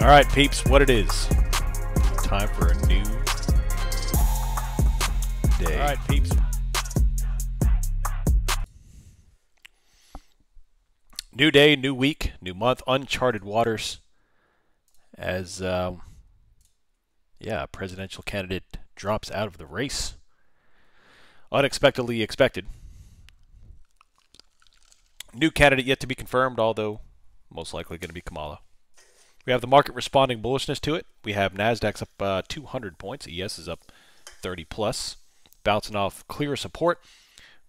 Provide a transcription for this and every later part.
All right, peeps, what it is. Time for a new day. All right, peeps. New day, new week, new month, uncharted waters. As, a presidential candidate drops out of the race. Unexpectedly expected. New candidate yet to be confirmed, although most likely going to be Kamala. We have the market responding bullishness to it. We have NASDAQ's up 200 points. ES is up 30 plus. Bouncing off clear support.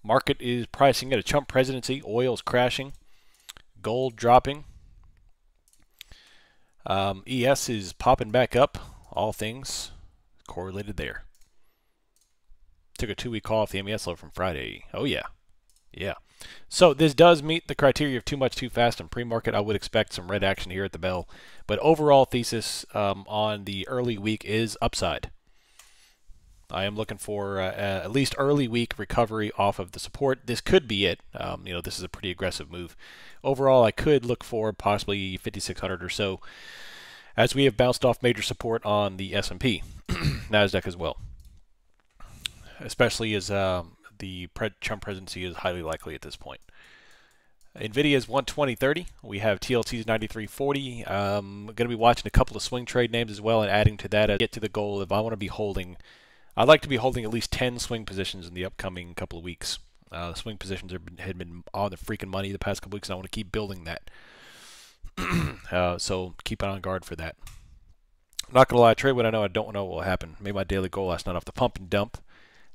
Market is pricing at a Trump presidency. Oil is crashing. Gold dropping. ES is popping back up. All things correlated there. Took a 2-week call off the MES low from Friday. Oh, yeah. Yeah. So this does meet the criteria of too much too fast in pre-market. I would expect some red action here at the bell. But overall thesis on the early week is upside. I am looking for at least early week recovery off of the support. This could be it. This is a pretty aggressive move. Overall, I could look for possibly 5,600 or so as we have bounced off major support on the S&P, NASDAQ as well. Especially as the Trump presidency is highly likely at this point. NVIDIA is 120.30. We have TLT's 93.40. I'm going to be watching a couple of swing trade names as well and adding to that as I get to the goal. If I want to be holding, I'd like to be holding at least 10 swing positions in the upcoming couple of weeks. The swing positions had been on the freaking money the past couple weeks, and I want to keep building that. So keep on guard for that. I'm not going to lie, I trade what I know. I don't know what will happen. Made my daily goal last night off the pump and dump,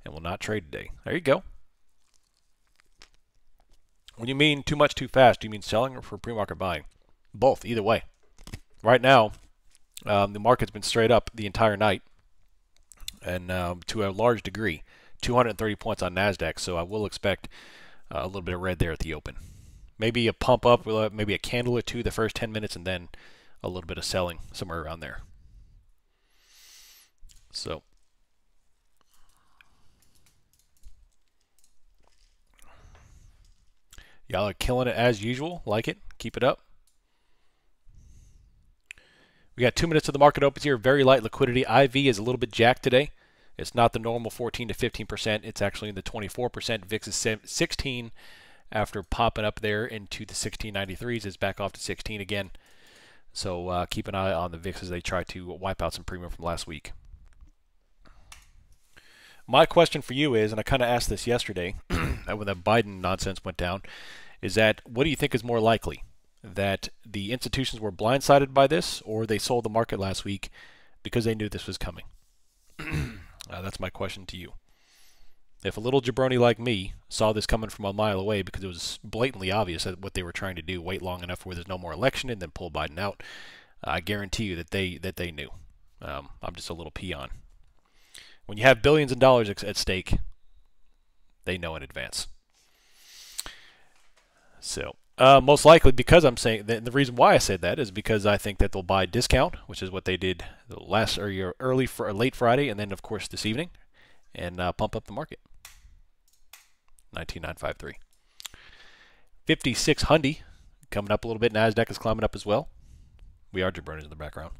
and will not trade today. There you go. When you mean too much too fast, do you mean selling or for pre-market buying? Both, either way. Right now, the market's been straight up the entire night, and to a large degree, 230 points on NASDAQ, so I will expect a little bit of red there at the open. Maybe a pump up, maybe a candle or two the first 10 minutes, and then a little bit of selling somewhere around there. So, y'all are killing it as usual. Like it. Keep it up. We got 2 minutes of the market opens here. Very light liquidity. IV is a little bit jacked today. It's not the normal 14 to 15%. It's actually in the 24%. VIX is 16 after popping up there into the 1693s. It's back off to 16 again. So keep an eye on the VIX as they try to wipe out some premium from last week. My question for you is, and I kind of asked this yesterday when the Biden nonsense went down, is that what do you think is more likely? That the institutions were blindsided by this, or they sold the market last week because they knew this was coming? That's my question to you. If a little jabroni like me saw this coming from a mile away because it was blatantly obvious that what they were trying to do, wait long enough where there's no more election and then pull Biden out, I guarantee you that they knew. I'm just a little peon. When you have billions of dollars at stake, they know in advance. So, most likely, because I'm saying that, the reason why I said that is because I think that they'll buy discount, which is what they did late Friday, and then of course this evening, and pump up the market. 19,953. 5600 coming up a little bit. NASDAQ is climbing up as well. We are jabronis in the background.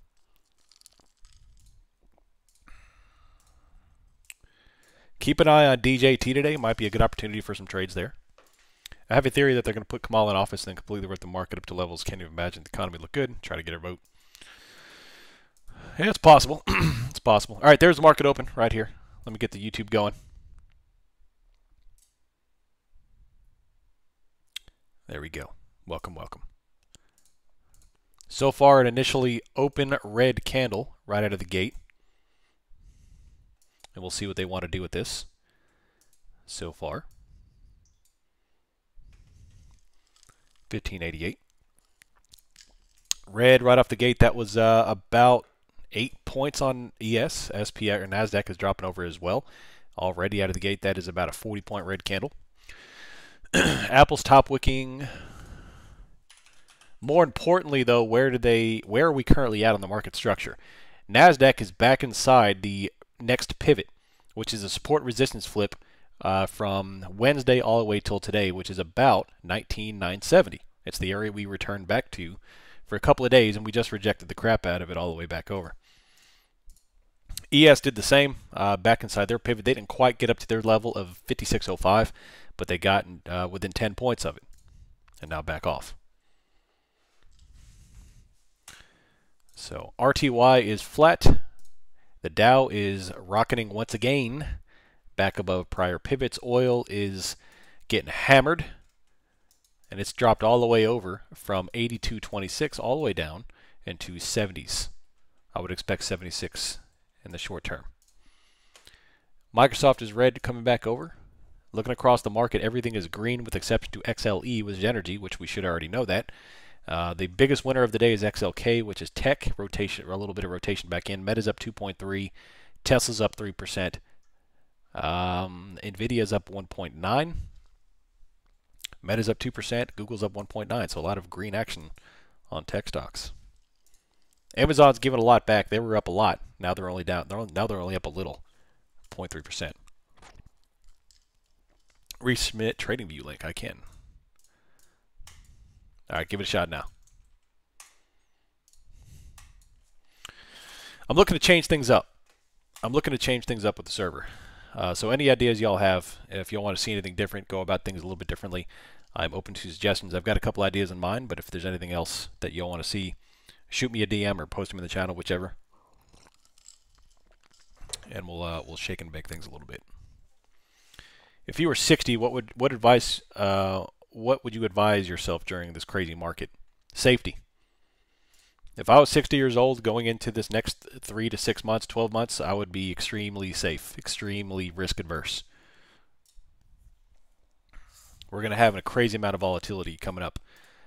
Keep an eye on DJT today. Might be a good opportunity for some trades there. I have a theory that they're going to put Kamala in office and then completely rip the market up to levels. Can't even imagine the economy look good. Try to get her vote. Yeah, it's possible. It's possible. All right, there's the market open right here. Let me get the YouTube going. There we go. Welcome, welcome. So far, an initially open red candle right out of the gate. And we'll see what they want to do with this so far. 1588. Red right off the gate. That was about 8 points on ES. SP or NASDAQ is dropping over as well. Already out of the gate, that is about a 40-point red candle. Apple's top wicking. More importantly, though, where are we currently at on the market structure? NASDAQ is back inside the next pivot, which is a support resistance flip from Wednesday all the way till today, which is about 19,970. It's the area we returned back to for a couple of days, and we just rejected the crap out of it all the way back over. ES did the same back inside their pivot. They didn't quite get up to their level of 56.05, but they got within 10 points of it, and now back off. So RTY is flat. The Dow is rocketing once again, back above prior pivots. Oil is getting hammered, and it's dropped all the way over from 82.26 all the way down into 70s. I would expect 76 in the short term. Microsoft is red coming back over. Looking across the market, everything is green with exception to XLE, which is energy, which we should already know that. The biggest winner of the day is XLK, which is tech rotation, or a little bit of rotation back in. Meta's up 2.3, Tesla's up 3%, Nvidia's up 1.9, Meta's up 2%, Google's up 1.9. So a lot of green action on tech stocks. Amazon's given a lot back. They were up a lot. Now they're only down. Now they're only up a little, 0.3%. Resubmit TradingView link. I can. All right, give it a shot now. I'm looking to change things up. I'm looking to change things up with the server. So any ideas y'all have, if y'all want to see anything different, go about things a little bit differently, I'm open to suggestions. I've got a couple ideas in mind, but if there's anything else that y'all want to see, shoot me a DM or post them in the channel, whichever. And we'll shake and bake things a little bit. If you were 60, what would you advise yourself during this crazy market? Safety. If I was 60 years old going into this next 3 to 6 months, 12 months, I would be extremely safe, extremely risk adverse. We're going to have a crazy amount of volatility coming up.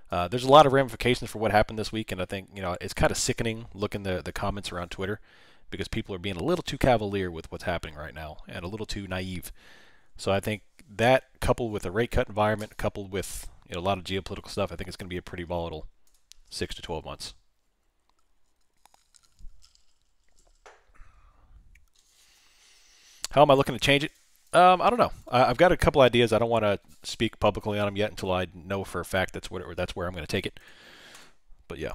There's a lot of ramifications for what happened this week, and I think it's kind of sickening looking the comments around Twitter because people are being a little too cavalier with what's happening right now and a little too naive. So I think that, coupled with a rate cut environment, coupled with a lot of geopolitical stuff, I think it's going to be a pretty volatile 6 to 12 months. How am I looking to change it? I don't know. I've got a couple ideas. I don't want to speak publicly on them yet until I know for a fact that's where I'm going to take it. But yeah,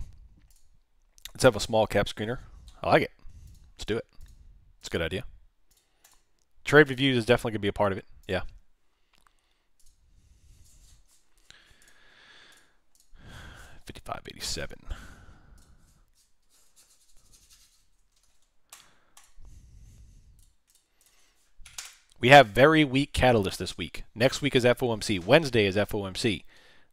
let's have a small cap screener. I like it. Let's do it. It's a good idea. Trade reviews is definitely going to be a part of it. Yeah. $55.87. We have very weak catalyst this week. Next week is FOMC. Wednesday is FOMC.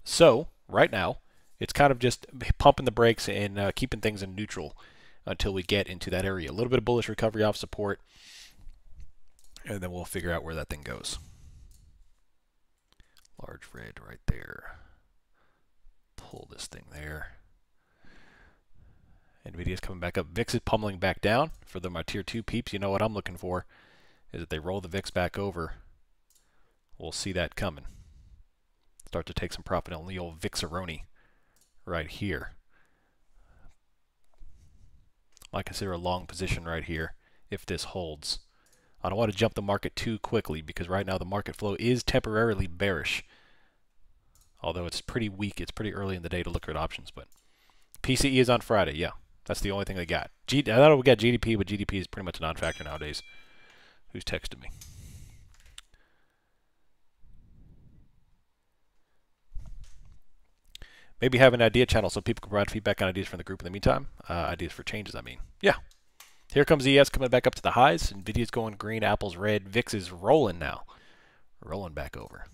So right now, it's kind of just pumping the brakes and keeping things in neutral until we get into that area. A little bit of bullish recovery off support, and then we'll figure out where that thing goes. Large red right there. Pull this thing there. Nvidia's coming back up. VIX is pummeling back down. For my tier 2 peeps, you know what I'm looking for is that they roll the VIX back over. We'll see that coming. Start to take some profit on the old VIXaroni right here. I consider a long position right here if this holds. I don't want to jump the market too quickly because right now the market flow is temporarily bearish. Although it's pretty weak, it's pretty early in the day to look at options. But PCE is on Friday, yeah. That's the only thing they got. I thought we got GDP, but GDP is pretty much a non-factor nowadays. Who's texted me? Maybe have an idea channel so people can provide feedback on ideas from the group in the meantime. Ideas for changes, I mean. Yeah. Here comes ES coming back up to the highs. Nvidia's going green, Apple's red. VIX is rolling now. Rolling back over.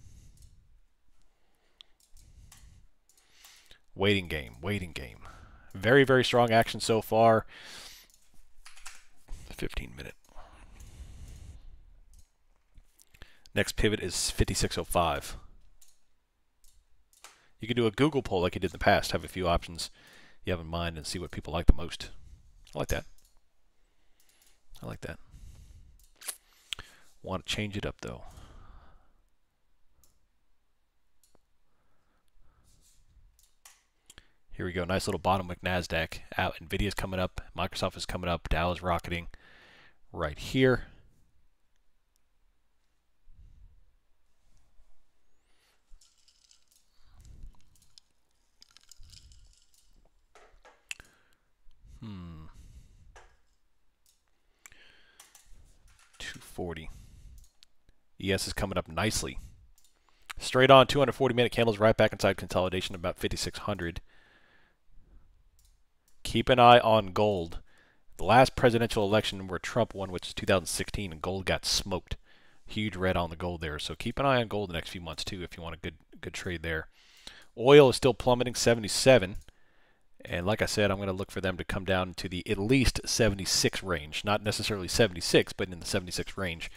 Waiting game, waiting game. Very, very strong action so far. 15-minute. Next pivot is 56.05. You can do a Google poll like you did in the past. Have a few options you have in mind and see what people like the most. I like that. I like that. Want to change it up though. Here we go. Nice little bottom with NASDAQ. Out. Nvidia's coming up. Microsoft is coming up. Dow is rocketing right here. 240. ES is coming up nicely. Straight on 240-minute candles right back inside consolidation about 5,600. Keep an eye on gold. The last presidential election where Trump won, which is 2016, and gold got smoked. Huge red on the gold there. So keep an eye on gold the next few months too if you want a good trade there. Oil is still plummeting, 77. And like I said, I'm going to look for them to come down to the at least 76 range. Not necessarily 76, but in the 76 range.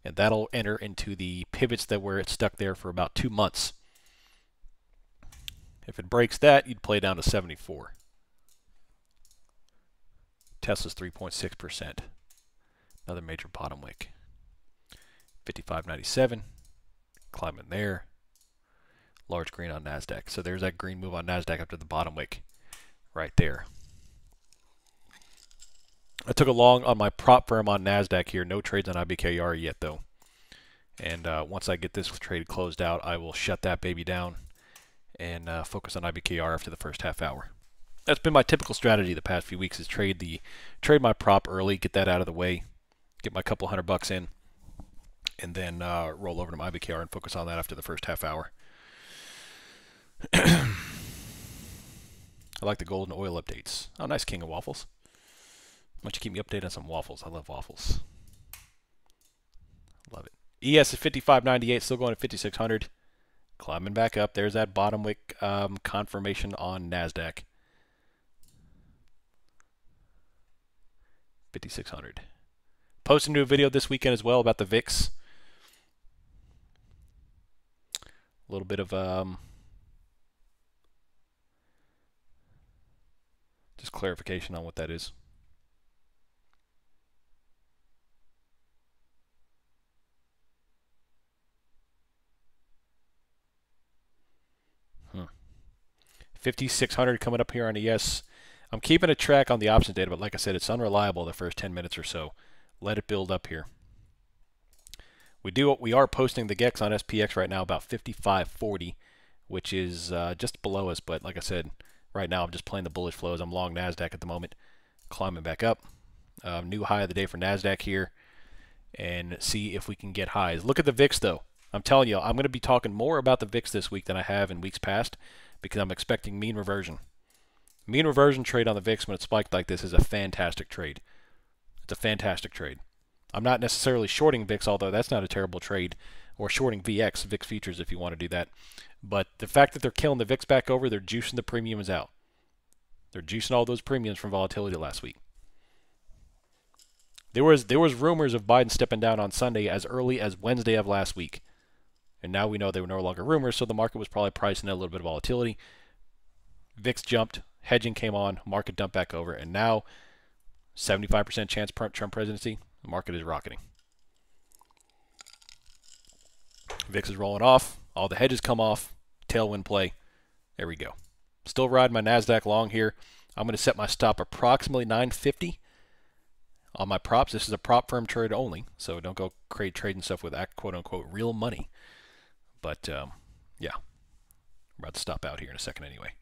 And that'll enter into the pivots that were stuck there for about 2 months. If it breaks that, you'd play down to 74. Tesla's 3.6%. Another major bottom wick. 55.97. Climbing there. Large green on NASDAQ. So there's that green move on NASDAQ after the bottom wick. Right there. I took a long on my prop firm on NASDAQ here. No trades on IBKR yet, though. And once I get this trade closed out, I will shut that baby down and focus on IBKR after the first half hour. That's been my typical strategy the past few weeks: is trade my prop early, get that out of the way, get my couple $100 in, and then roll over to my IBKR and focus on that after the first half hour. I like the gold and oil updates. Oh, nice, King of Waffles. Why don't you keep me updated on some waffles? I love waffles. Love it. ES is 55.98, still going at 5,600. Climbing back up. There's that bottom wick confirmation on NASDAQ. 5,600. Posting a new video this weekend as well about the VIX. A little bit of just clarification on what that is. Hmm. 5,600 coming up here on ES. I'm keeping a track on the options data, but like I said, it's unreliable the first 10 minutes or so. Let it build up here. We are posting the GEX on SPX right now about 55.40, which is just below us. But like I said, right now I'm just playing the bullish flows. I'm long NASDAQ at the moment, climbing back up. New high of the day for NASDAQ here, and see if we can get highs. Look at the VIX though. I'm telling you, I'm going to be talking more about the VIX this week than I have in weeks past because I'm expecting mean reversion. Mean reversion trade on the VIX when it's spiked like this is a fantastic trade. It's a fantastic trade. I'm not necessarily shorting VIX, although that's not a terrible trade, or shorting VX, VIX futures, if you want to do that. But the fact that they're killing the VIX back over, they're juicing the premiums out. They're juicing all those premiums from volatility last week. There was rumors of Biden stepping down on Sunday as early as Wednesday of last week. And now we know they were no longer rumors, so the market was probably pricing in a little bit of volatility. VIX jumped, hedging came on, market dumped back over, and now 75% chance Trump presidency. The market is rocketing. VIX is rolling off. All the hedges come off. Tailwind play. There we go. Still riding my NASDAQ long here. I'm going to set my stop approximately 950 on my props. This is a prop firm trade only, so don't go trading stuff with quote-unquote real money. But, yeah. I'm about to stop out here in a second anyway.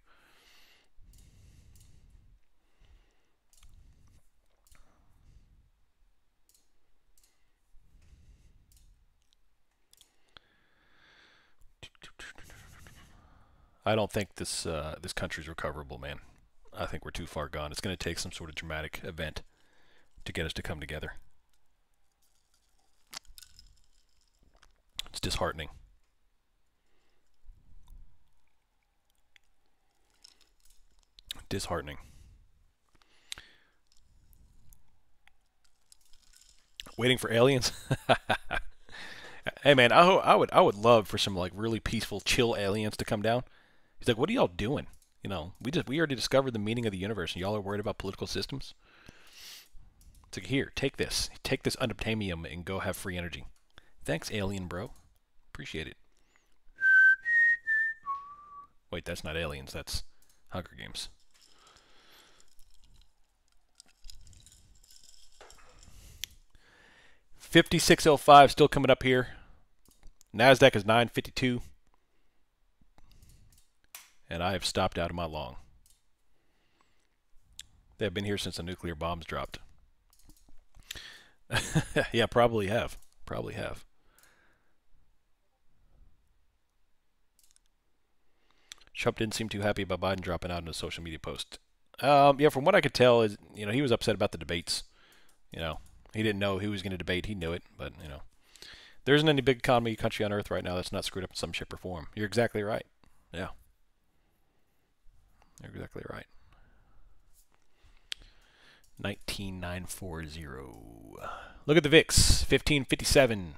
I don't think this country's recoverable, man. I think we're too far gone. It's going to take some sort of dramatic event to get us to come together. It's disheartening. Disheartening. Waiting for aliens? Hey man, I would love for some like really peaceful, chill aliens to come down. He's like, what are y'all doing? You know, we already discovered the meaning of the universe, and y'all are worried about political systems. It's like, here, take this unobtainium and go have free energy. Thanks, alien bro. Appreciate it. Wait, that's not aliens. That's Hunger Games. $56.05 still coming up here. NASDAQ is 952. And I have stopped out of my long. They have been here since the nuclear bombs dropped. Yeah, probably have. Probably have. Trump didn't seem too happy about Biden dropping out in a social media post. Yeah, from what I could tell, is he was upset about the debates. You know, he didn't know who was going to debate. He knew it, but there isn't any big economy country on earth right now that's not screwed up in some shape or form. You're exactly right. Yeah, you're exactly right. 19940. Look at the VIX, 1557.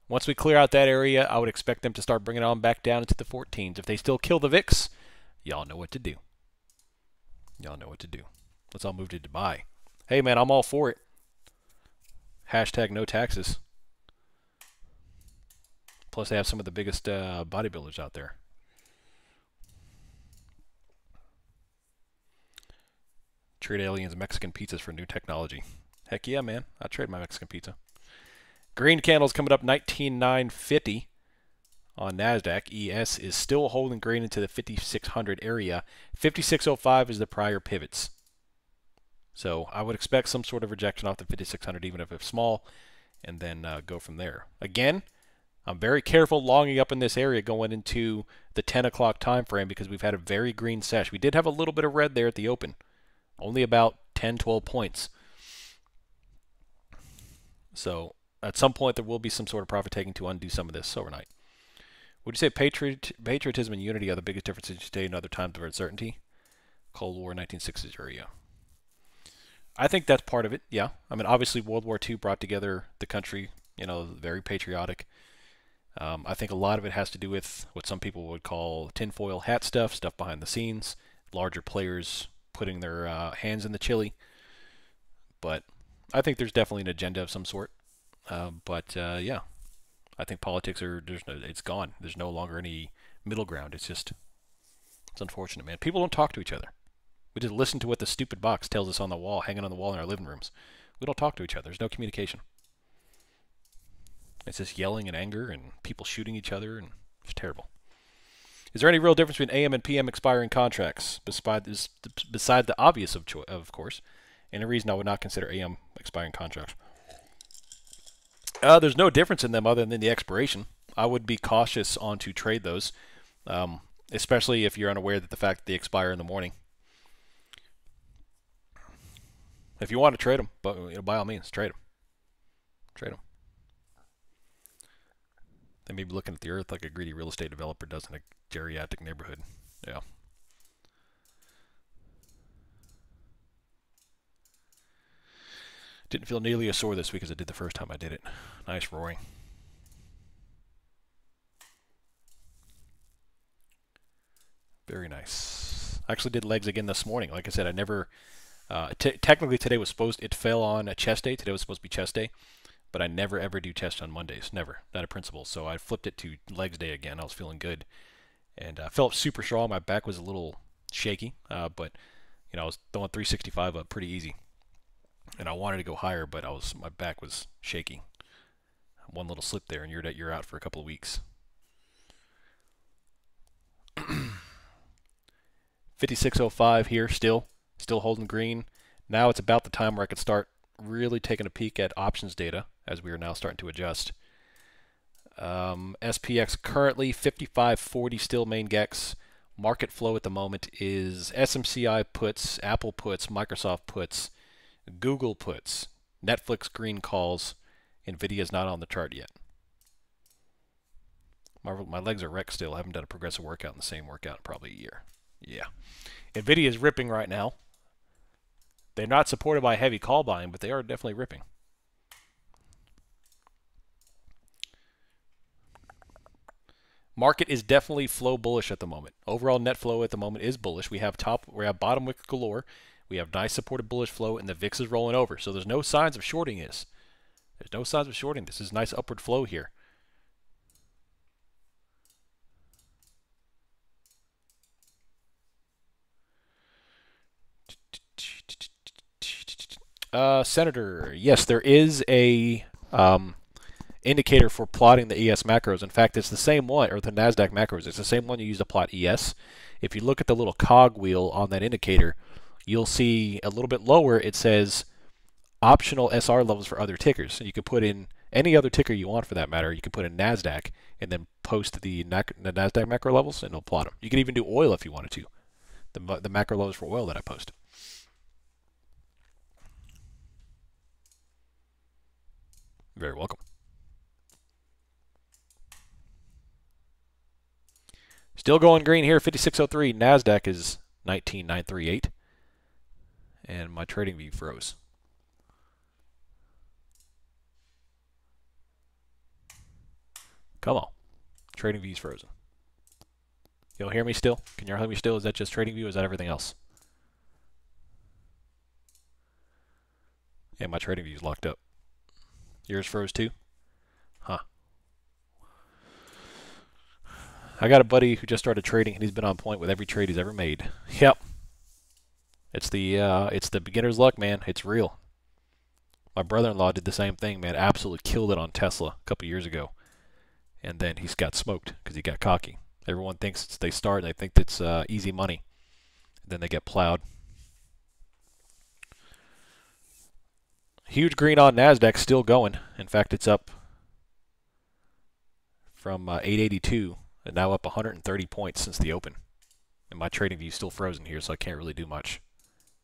Once we clear out that area, I would expect them to start bringing it on back down into the 14s. If they still kill the VIX, y'all know what to do. Y'all know what to do. Let's all move to Dubai. Hey, man, I'm all for it. Hashtag no taxes. Plus, they have some of the biggest bodybuilders out there. Trade aliens Mexican pizzas for new technology. Heck yeah, man. I'd trade my Mexican pizza. Green candle's coming up 19,950 on NASDAQ. ES is still holding green into the 5,600 area. 5,605 is the prior pivots. So I would expect some sort of rejection off the 5,600, even if it's small, and then go from there. Again, I'm very careful longing up in this area going into the 10 o'clock time frame because we've had a very green sesh. We did have a little bit of red there at the open. Only about 10, 12 points. So at some point there will be some sort of profit taking to undo some of this overnight. Would you say patriotism and unity are the biggest differences today in other times of uncertainty? Cold War, 1960s area. I think that's part of it, yeah. I mean, obviously World War II brought together the country, very patriotic. I think a lot of it has to do with what some people would call tinfoil hat stuff behind the scenes, larger players putting their hands in the chili. But I think there's definitely an agenda of some sort. Yeah, I think politics it's gone. There's no longer any middle ground. It's unfortunate, man. People don't talk to each other. We just listen to what the stupid box tells us on the wall, hanging on the wall in our living rooms. We don't talk to each other. There's no communication. It's just yelling and anger and people shooting each other, and it's terrible. Is there any real difference between AM and PM expiring contracts, beside the obvious of course, and a reason I would not consider AM expiring contracts? There's no difference in them other than the expiration. I would be cautious on to trade those, especially if you're unaware that the fact that they expire in the morning. If you want to trade them, but by all means, trade them. Trade them. They may be looking at the earth like a greedy real estate developer does in a geriatric neighborhood. Yeah. Didn't feel nearly as sore this week as I did the first time I did it. Nice roaring. Very nice. I actually did legs again this morning. Like I said, I never... technically today was it fell on a chest day. Today was supposed to be chest day. But I never ever do chest on Mondays. Never. Not a principle. So I flipped it to legs day again. I was feeling good. And I felt super strong. My back was a little shaky. But, I was throwing 365 up pretty easy. And I wanted to go higher, but my back was shaky. One little slip there, and you're out for a couple of weeks. 5605 here, still holding green. Now it's about the time where I could start really taking a peek at options data, as we are now starting to adjust. SPX currently 5540 still main GEX. Market flow at the moment is SMCI puts, Apple puts, Microsoft puts, Google puts, Netflix green calls. Nvidia's not on the chart yet. My legs are wrecked still. I haven't done a progressive workout in the same workout in probably a year. Yeah. Nvidia is ripping right now. They're not supported by heavy call buying, but they are definitely ripping. Market is definitely flow bullish at the moment. Overall net flow at the moment is bullish. We have bottom wick galore. We have nice supported bullish flow, and the VIX is rolling over. So there's no signs of shorting this. There's no signs of shorting. This is nice upward flow here. Senator, yes, there is a indicator for plotting the ES macros. In fact, it's the same one, or the NASDAQ macros. It's the same one you use to plot ES. If you look at the little cog wheel on that indicator, you'll see a little bit lower, it says optional SR levels for other tickers. So you could put in any other ticker you want for that matter. You could put in NASDAQ and then post the NASDAQ macro levels and it'll plot them. You could even do oil if you wanted to. The macro levels for oil that I post. You're very welcome. Still going green here, 5603. NASDAQ is 19938. And my trading view froze. Come on. Trading view's frozen. You'll hear me still? Can you hear me still? Is that just trading view or is that everything else? Yeah, my trading view's locked up. Yours froze too? Huh. I got a buddy who just started trading and he's been on point with every trade he's ever made. Yep. It's the beginner's luck, man. It's real. My brother-in-law did the same thing, man. Absolutely killed it on Tesla a couple years ago. And then he's got smoked because he got cocky. Everyone thinks they start and they think it's easy money. Then they get plowed. Huge green on NASDAQ, still going. In fact, it's up from 882 and now up 130 points since the open. And my trading view is still frozen here, so I can't really do much.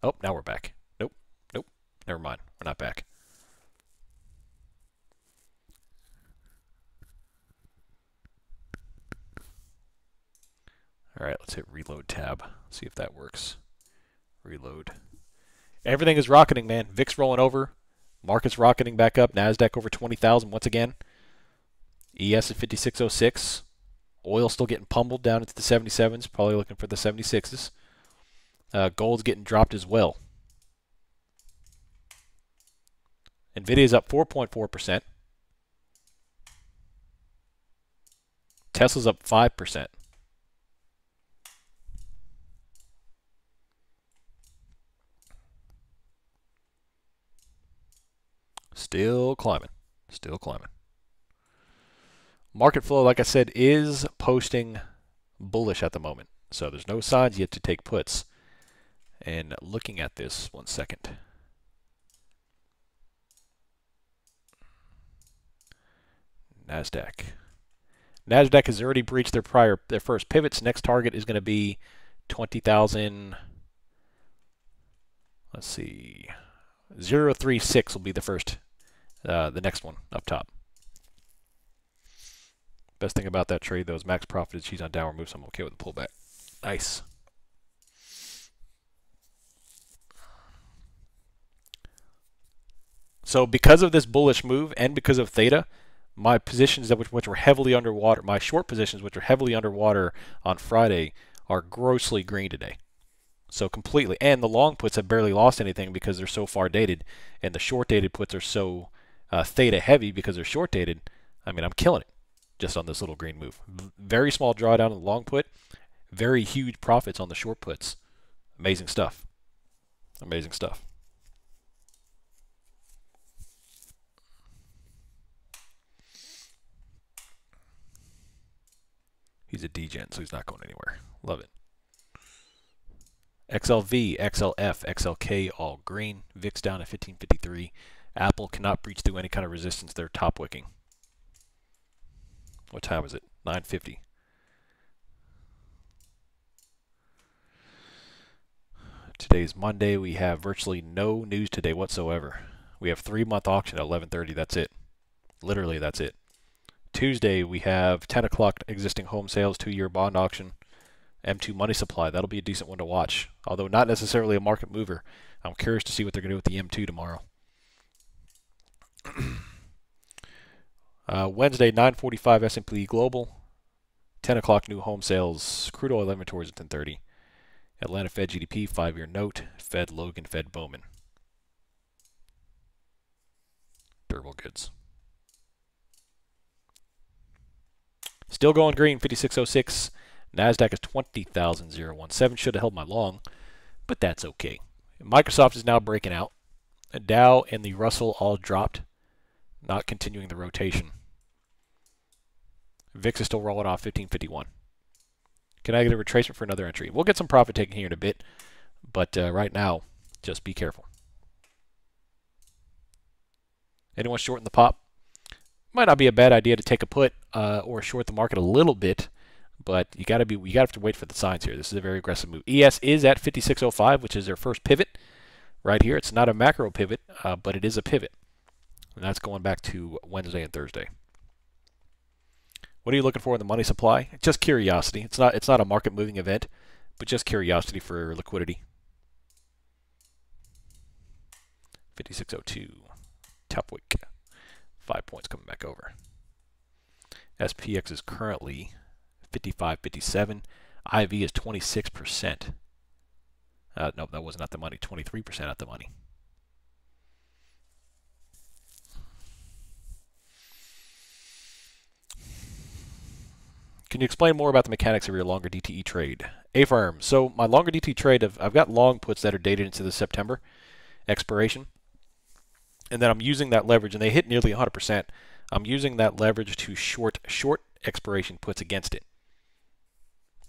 Oh, now we're back. Nope. Nope. Never mind. We're not back. All right, let's hit reload tab. See if that works. Reload. Everything is rocketing, man. VIX rolling over. Market's rocketing back up. NASDAQ over 20,000 once again. ES at 5606. Oil still getting pummeled down into the 77s. Probably looking for the 76s. Gold's getting dropped as well. NVIDIA's up 4.4%. Tesla's up 5%. Still climbing. Still climbing. Market flow, like I said, is posting bullish at the moment. So there's no signs yet to take puts. And looking at this, 1 second. NASDAQ. NASDAQ has already breached their first pivots. Next target is going to be 20,000. Let's see. 036 will be the first, the next one up top. Best thing about that trade, though, is max profit is she's on downward move, so I'm okay with the pullback. Nice. So because of this bullish move and because of theta, my positions which were heavily underwater, my short positions which were heavily underwater on Friday, are grossly green today. So completely. And the long puts have barely lost anything because they're so far dated. And the short dated puts are so theta heavy because they're short dated. I mean, I'm killing it just on this little green move. Very small drawdown on the long put. Very huge profits on the short puts. Amazing stuff. Amazing stuff. He's a degen, so he's not going anywhere. Love it. XLV, XLF, XLK, all green. VIX down at 1553. Apple cannot breach through any kind of resistance. They're top wicking. What time is it? 9:50. Today's Monday. We have virtually no news today whatsoever. We have 3-month auction at 11:30. That's it. Literally, that's it. Tuesday, we have 10 o'clock existing home sales, 2-year bond auction, M2 money supply. That'll be a decent one to watch, although not necessarily a market mover. I'm curious to see what they're going to do with the M2 tomorrow. Wednesday, 9:45 S&P Global, 10 o'clock new home sales, crude oil inventories at 10:30. Atlanta Fed GDP, 5-year note, Fed Logan, Fed Bowman. Durable goods. Still going green, 5606. NASDAQ is 20,017. Should have held my long, but that's okay. Microsoft is now breaking out. Dow and the Russell all dropped, not continuing the rotation. VIX is still rolling off 1551. Can I get a retracement for another entry? We'll get some profit taking here in a bit, but right now, just be careful. Anyone shorting the pop? Might not be a bad idea to take a put or short the market a little bit, but you gotta have to wait for the signs here. This is a very aggressive move. ES is at 56.05, which is their first pivot right here. It's not a macro pivot, but it is a pivot, and that's going back to Wednesday and Thursday. What are you looking for in the money supply? Just curiosity. It's not a market moving event, but just curiosity for liquidity. 56.02. Topwick. 5 points coming back over. SPX is currently 55.57. IV is 26%. No, that was not the money. 23% at the money. Can you explain more about the mechanics of your longer DTE trade? A-firm. So my longer DTE trade, I've got long puts that are dated into the September expiration. And then I'm using that leverage, and they hit nearly 100%. I'm using that leverage to short expiration puts against it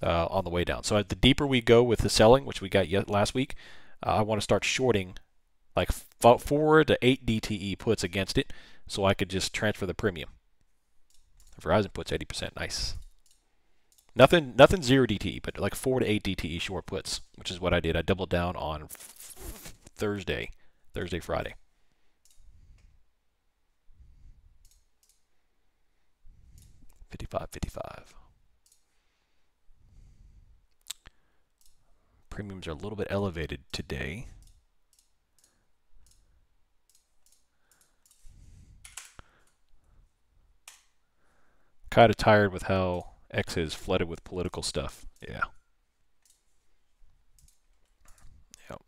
on the way down. So the deeper we go with the selling, which we got last week, I want to start shorting like 4 to 8 DTE puts against it, so I could just transfer the premium. Verizon puts 80%. Nice. Nothing 0 DTE, but like 4 to 8 DTE short puts, which is what I did. I doubled down on Thursday, Friday. $55.55. Premiums are a little bit elevated today. Kind of tired with how X is flooded with political stuff. Yeah. Yep.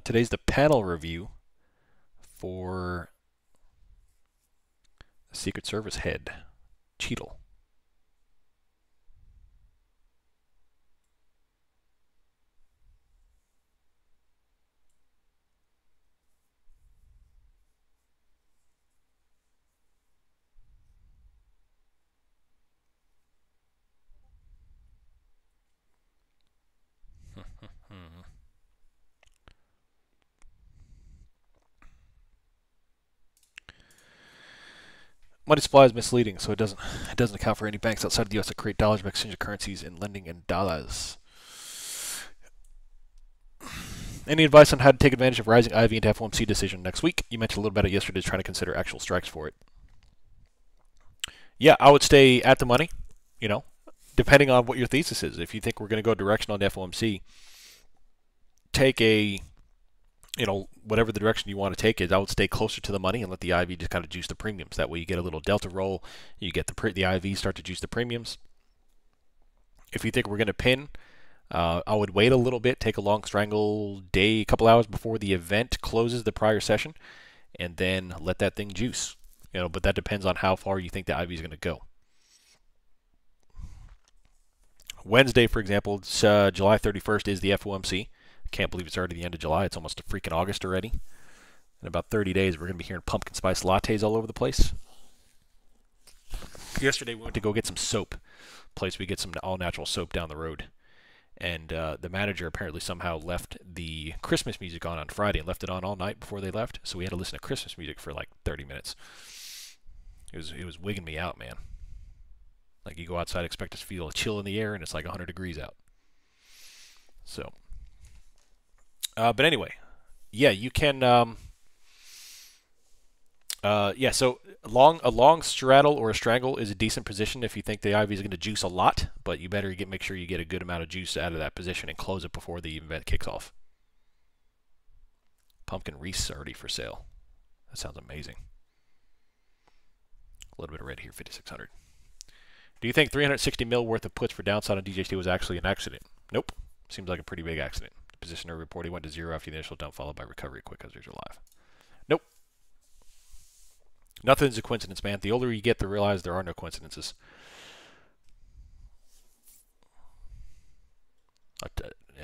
Today's the panel review for the Secret Service head, Cheadle. Money supply is misleading, so it doesn't account for any banks outside of the U.S. that create dollars by exchange of currencies and lending in dollars. Any advice on how to take advantage of rising IV into FOMC decision next week? You mentioned a little bit about it yesterday, trying to consider actual strikes for it. Yeah, I would stay at the money, you know, depending on what your thesis is. If you think we're going to go directional on FOMC, take a, you know, whatever the direction you want to take is, I would stay closer to the money and let the IV just kind of juice the premiums. That way you get a little delta roll, you get the IV start to juice the premiums. If you think we're going to pin, I would wait a little bit, take a long strangle day, a couple hours before the event closes the prior session, and then let that thing juice. You know, but that depends on how far you think the IV is going to go. Wednesday, for example, July 31st is the FOMC. Can't believe it's already the end of July. It's almost freaking August already. In about 30 days, we're going to be hearing pumpkin spice lattes all over the place. Yesterday, we went to go get some soap. Place we get some all-natural soap down the road. And the manager apparently somehow left the Christmas music on Friday and left it on all night before they left. So we had to listen to Christmas music for like 30 minutes. It was wigging me out, man. Like you go outside, expect to feel a chill in the air, and it's like 100 degrees out. So, but anyway, yeah, you can. Yeah, so a long straddle or a strangle is a decent position if you think the IV is going to juice a lot, but you better make sure you get a good amount of juice out of that position and close it before the event kicks off. Pumpkin wreaths already for sale. That sounds amazing. A little bit of red here, 5,600. Do you think 360 mil worth of puts for downside on DJT was actually an accident? Nope. Seems like a pretty big accident. The positioner reported went to zero after the initial dump, followed by recovery quick as they're live. Nope. Nothing's a coincidence, man. The older you get to realize there are no coincidences.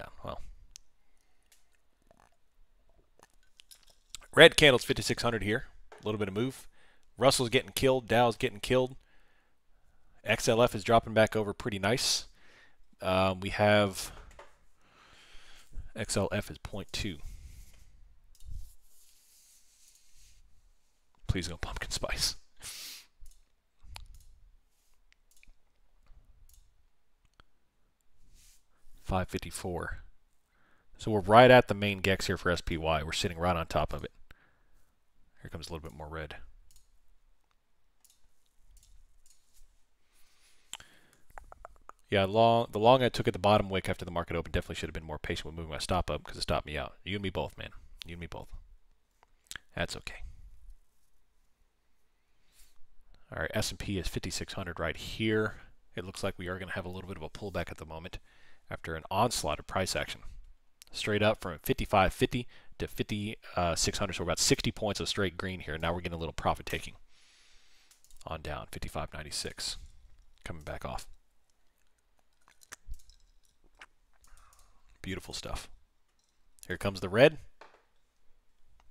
down. Well, red candles 5,600 here. A little bit of move. Russell's getting killed. Dow's getting killed. XLF is dropping back over pretty nice. We have XLF is 0.2. Please no pumpkin spice. $5.54. So we're right at the main GEX here for SPY. We're sitting right on top of it. Here comes a little bit more red. Yeah, the long I took at the bottom wick after the market opened definitely should have been more patient with moving my stop up because it stopped me out. You and me both, man. You and me both. That's okay. All right, S&P is 5,600 right here. It looks like we are going to have a little bit of a pullback at the moment after an onslaught of price action. Straight up from 55.50 to 5,600, so we're about 60 points of straight green here. Now we're getting a little profit taking on down, 55.96, coming back off. Beautiful stuff. Here comes the red.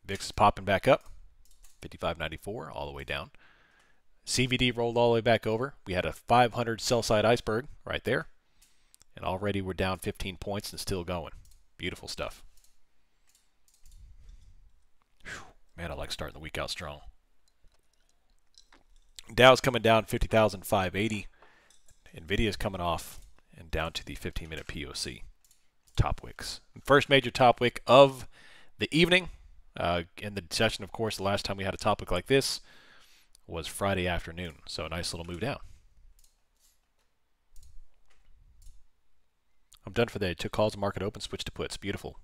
VIX is popping back up, 55.94 all the way down. CVD rolled all the way back over. We had a 500 sell-side iceberg right there. And already we're down 15 points and still going. Beautiful stuff. Whew. Man, I like starting the week out strong. Dow's coming down 50,580. NVIDIA's coming off and down to the 15-minute POC. Top wicks. First major top wick of the evening. In the session, of course, the last time we had a top wick like this was Friday afternoon. So a nice little move down. I'm done for the day. Took calls, market open, switch to puts. Beautiful.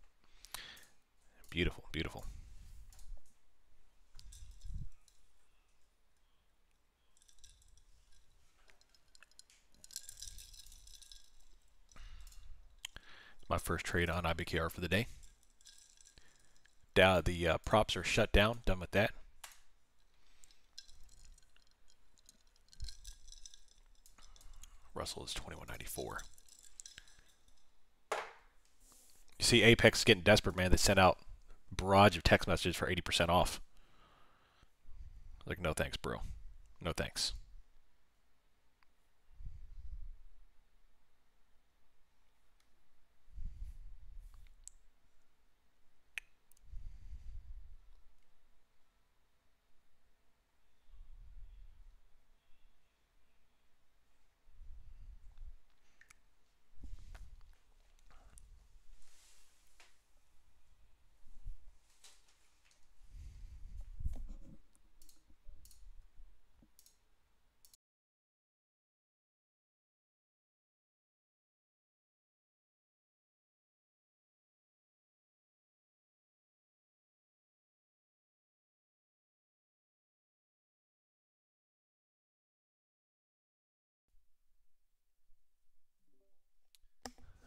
Beautiful, beautiful. My first trade on IBKR for the day. The props are shut down. Done with that. Russell is 21.94. You see Apex getting desperate, man. They sent out a barrage of text messages for 80% off. Like, no thanks, bro. No thanks.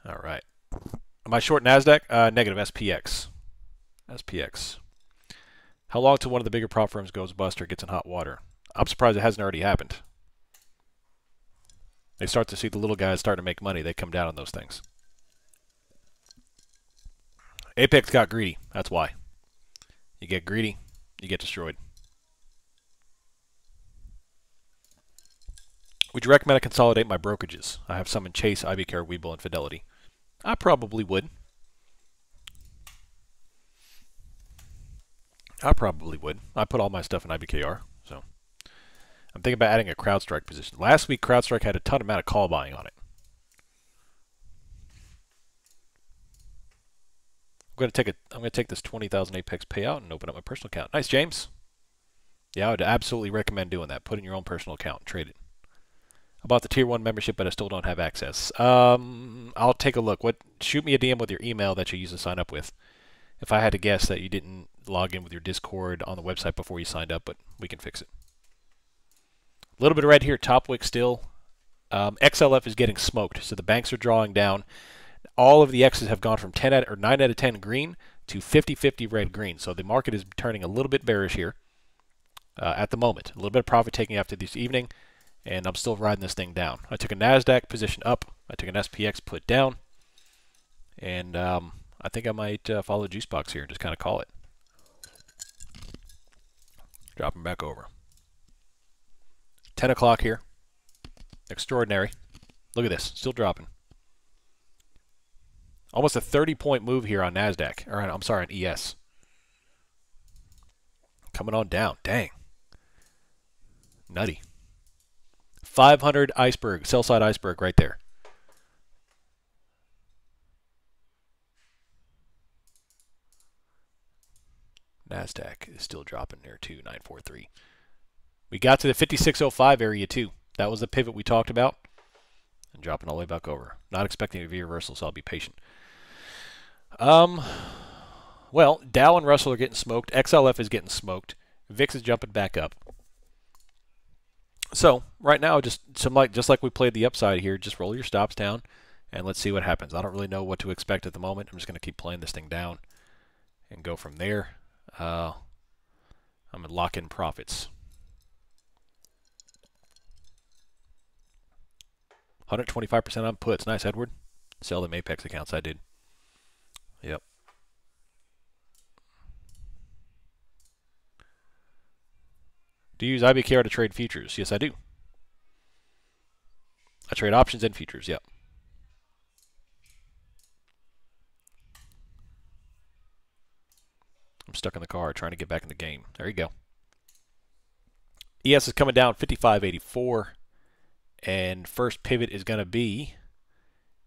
All right. Am I short NASDAQ? Negative SPX. SPX. How long till one of the bigger prop firms goes bust or gets in hot water? I'm surprised it hasn't already happened. They start to see the little guys starting to make money. They come down on those things. Apex got greedy. That's why. You get greedy, you get destroyed. Would you recommend I consolidate my brokerages? I have some in Chase, IBKR, Webull, and Fidelity. I probably would. I probably would. I put all my stuff in IBKR, so I'm thinking about adding a CrowdStrike position. Last week, CrowdStrike had a ton amount of call buying on it. I'm gonna take this 20,000 Apex payout and open up my personal account. Nice, James. Yeah, I would absolutely recommend doing that. Put in your own personal account and trade it. I bought the Tier 1 membership, but I still don't have access. I'll take a look. Shoot me a DM with your email that you used to sign up with. If I had to guess that you didn't log in with your Discord on the website before you signed up, but we can fix it. A little bit of red here, top wick still. XLF is getting smoked, so the banks are drawing down. All of the X's have gone from 9 out of 10 green to 50-50 red-green. So the market is turning a little bit bearish here at the moment. A little bit of profit taking after this evening, and I'm still riding this thing down. I took a NASDAQ position up. I took an SPX put down. And I think I might follow juice box here and just kind of call it. Dropping back over. 10 o'clock here. Extraordinary. Look at this. Still dropping. Almost a 30-point move here on NASDAQ. Or I'm sorry, on ES. Coming on down. Dang. Nutty. 500 iceberg. Sell-side iceberg right there. NASDAQ is still dropping there too, 943. We got to the 5605 area too. That was the pivot we talked about. And dropping all the way back over. Not expecting a V reversal, so I'll be patient. Well, Dow and Russell are getting smoked. XLF is getting smoked. VIX is jumping back up. So right now, just like we played the upside here, just roll your stops down, and let's see what happens. I don't really know what to expect at the moment. I'm just going to keep playing this thing down and go from there. I'm going to lock in profits. 125% on puts. Nice, Edward. Sell them Apex accounts. I did. Yep. Do you use IBKR to trade futures? Yes, I do. I trade options and futures. Yep. I'm stuck in the car trying to get back in the game. There you go. ES is coming down 55.84. And first pivot is going to be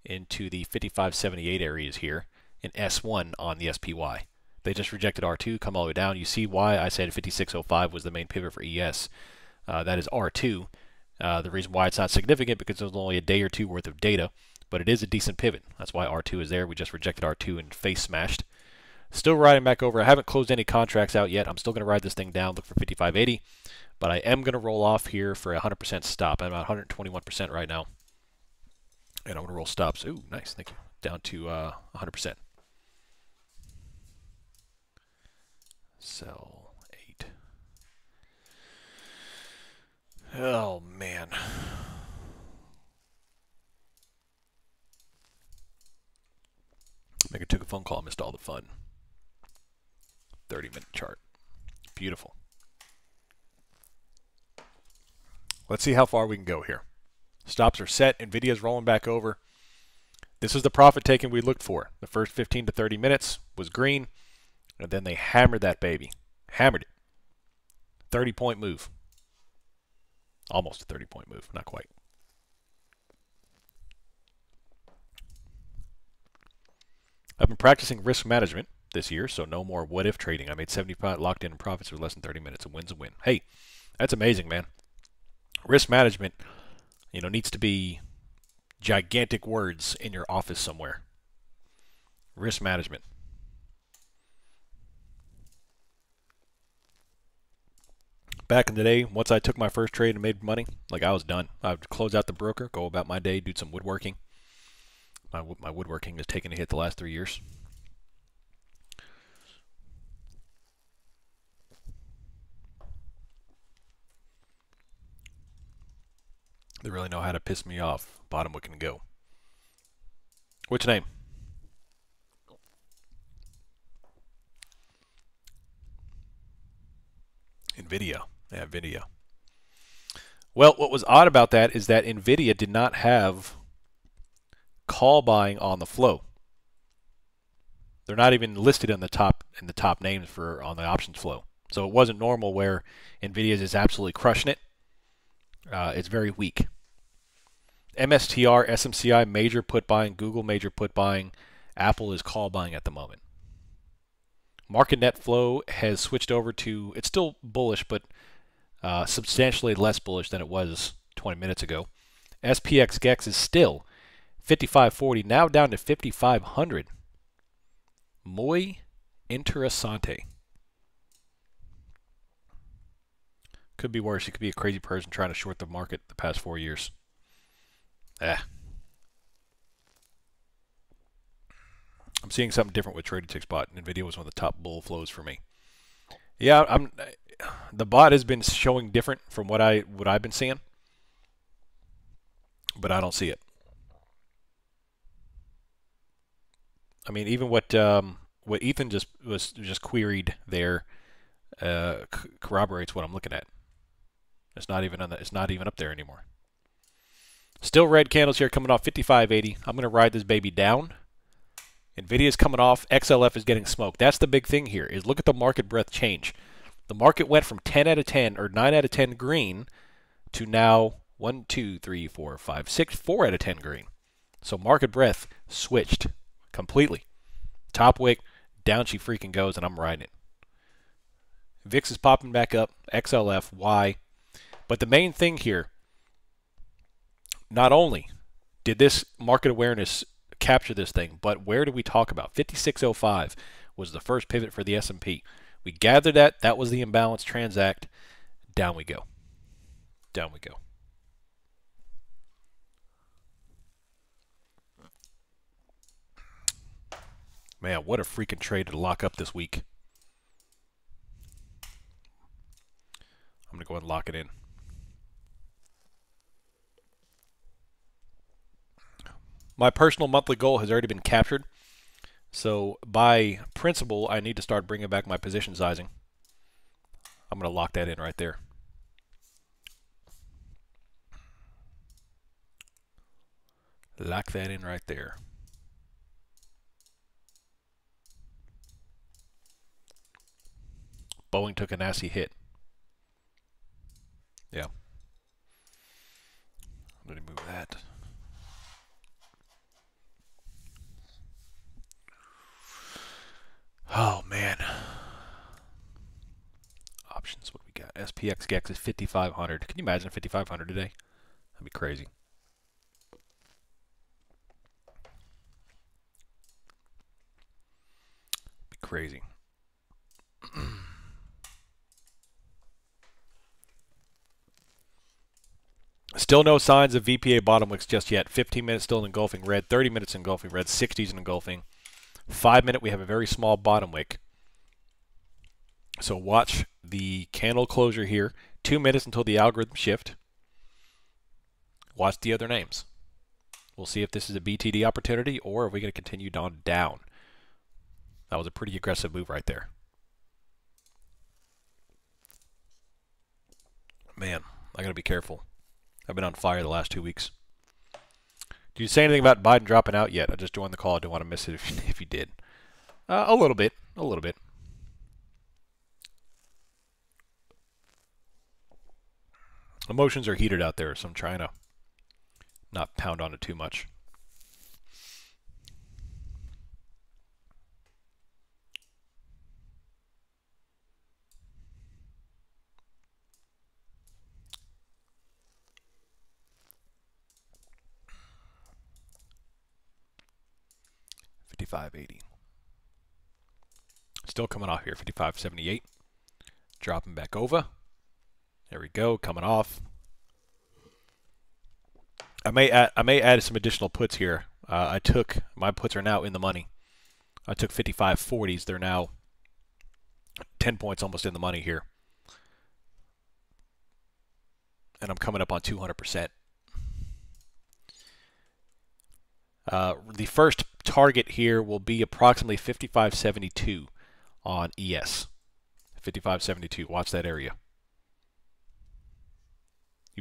into the 55.78 areas here in S1 on the SPY. They just rejected R2, come all the way down. You see why I said 56.05 was the main pivot for ES. That is R2. The reason why it's not significant because there's only a day or two worth of data, but it is a decent pivot. That's why R2 is there. We just rejected R2 and face smashed. Still riding back over. I haven't closed any contracts out yet. I'm still going to ride this thing down, look for 55.80. But I am going to roll off here for a 100% stop. I'm at 121% right now. And I'm going to roll stops. Ooh, nice. Thank you. Down to 100%. Sell 8. Oh, man. Maybe I took a phone call. I missed all the fun. 30-minute chart. Beautiful. Let's see how far we can go here. Stops are set. NVIDIA's rolling back over. This is the profit taking we looked for. The first 15 to 30 minutes was green, and then they hammered that baby. Hammered it. 30-point move. Almost a 30-point move. Not quite. I've been practicing risk management this year, so no more what-if trading. I made 70% locked in profits for less than 30 minutes. A win's a win. Hey, that's amazing, man. Risk management, needs to be gigantic words in your office somewhere. Risk management. Back in the day, once I took my first trade and made money, I was done. I would close out the broker, go about my day, do some woodworking. My woodworking has taken a hit the last 3 years. They really know how to piss me off. Bottom what can go. Which name? NVIDIA. Yeah, NVIDIA. Well, what was odd about that is that NVIDIA did not have call buying on the flow. They're not even listed in the top names on the options flow. So it wasn't normal where NVIDIA is absolutely crushing it. It's very weak. MSTR, SMCI, major put buying. Google, major put buying. Apple is call buying at the moment. Market net flow has switched over to, it's still bullish, but substantially less bullish than it was 20 minutes ago. SPX GEX is still 55.40, now down to 5,500. Muy interesante. Could be worse. You could be a crazy person trying to short the market the past 4 years. I'm seeing something different with Trading Tick Spot. NVIDIA was one of the top bull flows for me. Yeah, the bot has been showing different from what I've been seeing, but I don't see it. I mean, even what Ethan just queried there corroborates what I'm looking at. It's not even it's not even up there anymore. Still red candles here coming off 55.80. I'm going to ride this baby down. Nvidia's coming off. XLF is getting smoked. That's the big thing here. Is look at the market breadth change. The market went from 10 out of 10 or 9 out of 10 green to now 1, 2, 3, 4, 5, 6, 4 out of 10 green. So market breadth switched completely. Top wick, down she freaking goes, and I'm riding it. VIX is popping back up. XLF, why? But the main thing here, not only did this market awareness capture this thing, but where did we talk about? 56.05 was the first pivot for the S&P. We gathered that. That was the imbalance transact. Down we go. Down we go. Man, what a freaking trade to lock up this week. I'm going to go ahead and lock it in. My personal monthly goal has already been captured. So by principle, I need to start bringing back my position sizing. I'm going to lock that in right there. Lock that in right there. Boeing took a nasty hit. Yeah. Let me move that. Oh, man. Options, what do we got? SPX GEX is 5,500. Can you imagine 5,500 today? That'd be crazy. Be crazy. Still no signs of VPA bottom wicks just yet. 15 minutes still engulfing red, 30 minutes engulfing red, 60s engulfing. 5 minute, we have a very small bottom wick. So watch the candle closure here. 2 minutes until the algorithm shift. Watch the other names. We'll see if this is a BTD opportunity or if we're going to continue on down. That was a pretty aggressive move right there. Man, I got to be careful. I've been on fire the last 2 weeks. Did you say anything about Biden dropping out yet? I just joined the call. I didn't want to miss it if you did. A little bit. A little bit. Emotions are heated out there, so I'm trying to not pound on it too much. $55.80. Still coming off here. $55.78. Dropping back over. There we go. Coming off. I may add some additional puts here. My puts are now in the money. I took 55.40s. They're now 10 points almost in the money here. And I'm coming up on 200%. The first target here will be approximately 55.72 on ES. 55.72. Watch that area.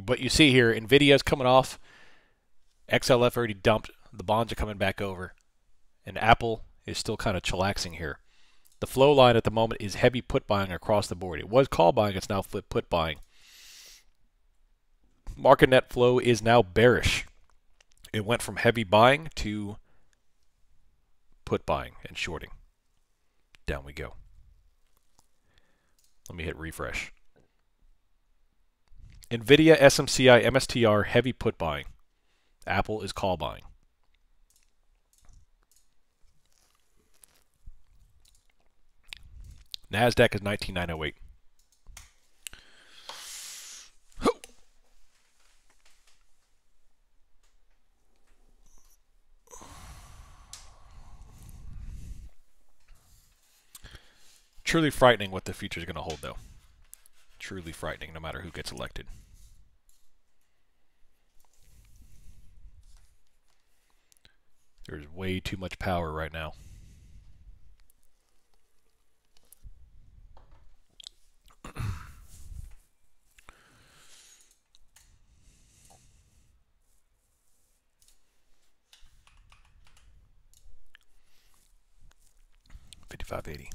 But you see here, Nvidia's coming off. XLF already dumped. The bonds are coming back over. And Apple is still kind of chillaxing here. The flow line at the moment is heavy put buying across the board. It was call buying. It's now flip put buying. Market net flow is now bearish. It went from heavy buying to put buying and shorting. Down we go. Let me hit refresh. Nvidia, SMCI, MSTR, heavy put buying. Apple is call buying. NASDAQ is 19,908. Truly frightening what the future is going to hold, though. Truly frightening, no matter who gets elected. There's way too much power right now. 55.80.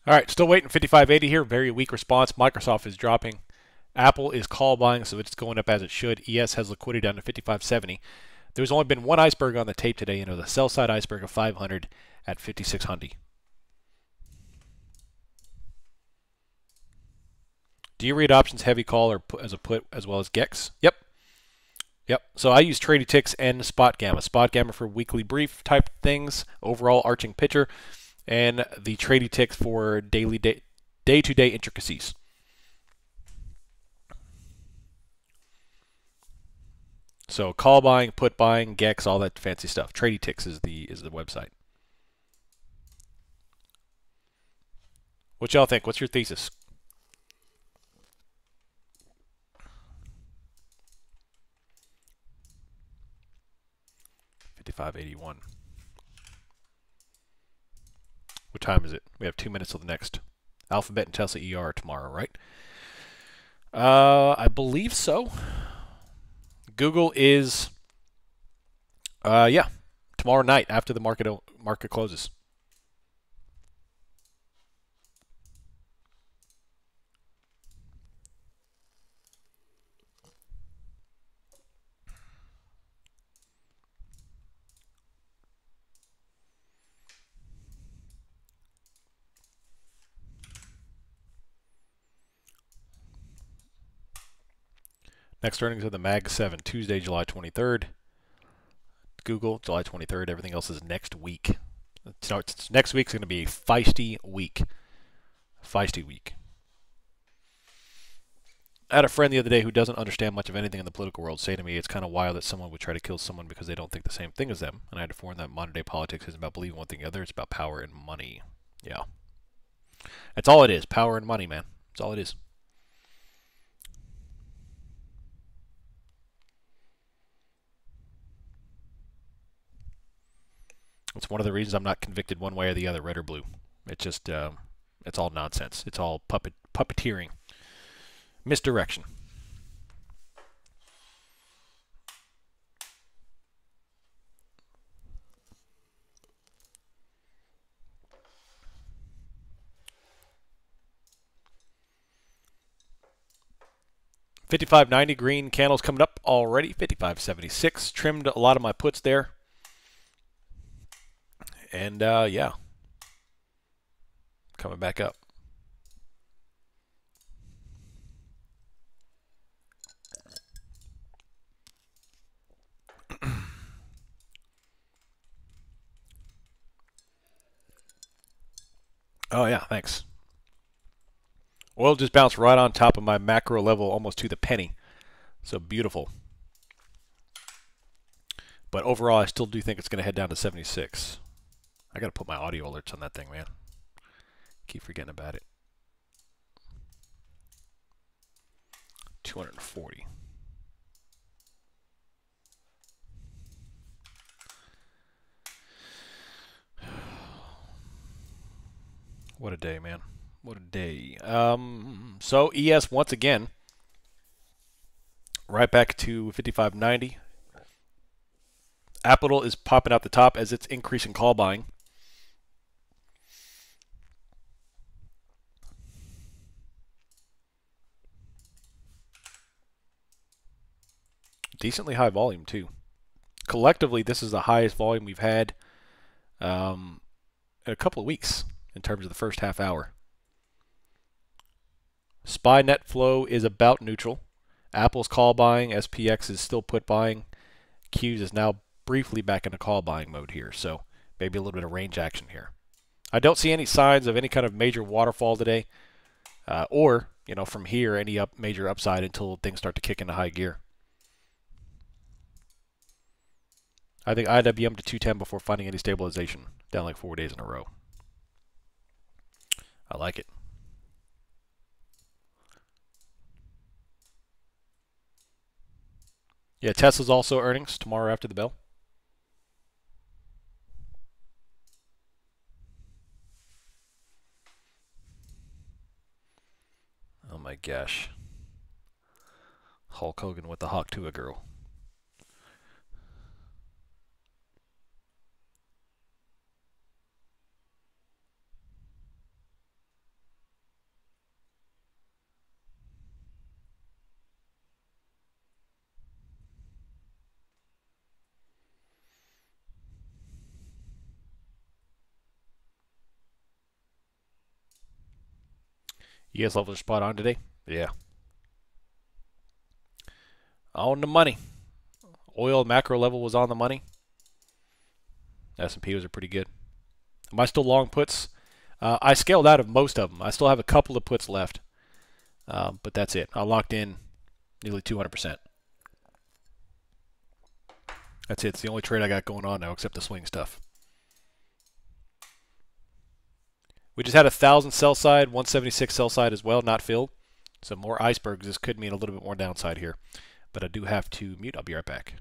All right, still waiting 55.80 here. Very weak response. Microsoft is dropping. Apple is call buying, so it's going up as it should. ES has liquidity down to 55.70. There's only been one iceberg on the tape today, and it was a sell side iceberg of 500 at 5600. Do you read options heavy call or put as a put as well as GEX? Yep. Yep. So I use Trady Ticks and Spot Gamma. Spot Gamma for weekly brief type things, overall arching picture, and the Trady Ticks for day-to-day intricacies. So call buying, put buying, GEX, all that fancy stuff. Trady Ticks is the website. What y'all think? What's your thesis? $55.81. What time is it? We have 2 minutes till the next. Alphabet and Tesla ER tomorrow, right? I believe so. Google is, yeah, tomorrow night after the market closes. Next earnings are the Mag 7, Tuesday, July 23rd. Google, July 23rd. Everything else is next week. So next week's going to be a feisty week. Feisty week. I had a friend the other day who doesn't understand much of anything in the political world say to me, it's kind of wild that someone would try to kill someone because they don't think the same thing as them. And I had to warn that modern day politics isn't about believing one thing or the other. It's about power and money. Yeah. That's all it is. Power and money, man. That's all it is. It's one of the reasons I'm not convicted one way or the other, red or blue. It's just, it's all nonsense. It's all puppeteering. Misdirection. $55.90 green candles coming up already. $55.76. Trimmed a lot of my puts there. And, yeah. Coming back up. Oh, yeah, thanks. Oil just bounced right on top of my macro level almost to the penny. So beautiful. But overall, I still do think it's going to head down to 76. I got to put my audio alerts on that thing, man. Keep forgetting about it. 240. What a day, man. What a day. So ES once again, right back to 55.90. Apple is popping out the top as it's increasing call buying. Decently high volume too. Collectively, this is the highest volume we've had in a couple of weeks in terms of the first half hour. SPY net flow is about neutral. Apple's call buying, SPX is still put buying. Q's is now briefly back into call buying mode here, so maybe a little bit of range action here. I don't see any signs of any kind of major waterfall today, or from here any major upside until things start to kick into high gear. I think IWM to 210 before finding any stabilization. Down like 4 days in a row. I like it. Yeah, Tesla's also earnings tomorrow after the bell. Oh my gosh. Hulk Hogan with the Hawk Tuah girl. ES levels are spot on today? Yeah. On the money. Oil macro level was on the money. S&P was pretty good. Am I still long puts? I scaled out of most of them. I still have a couple of puts left. But that's it. I locked in nearly 200%. That's it. It's the only trade I got going on now except the swing stuff. We just had 1,000 sell side, 176 sell side as well, not filled. So more icebergs. This could mean a little bit more downside here. But I do have to mute. I'll be right back.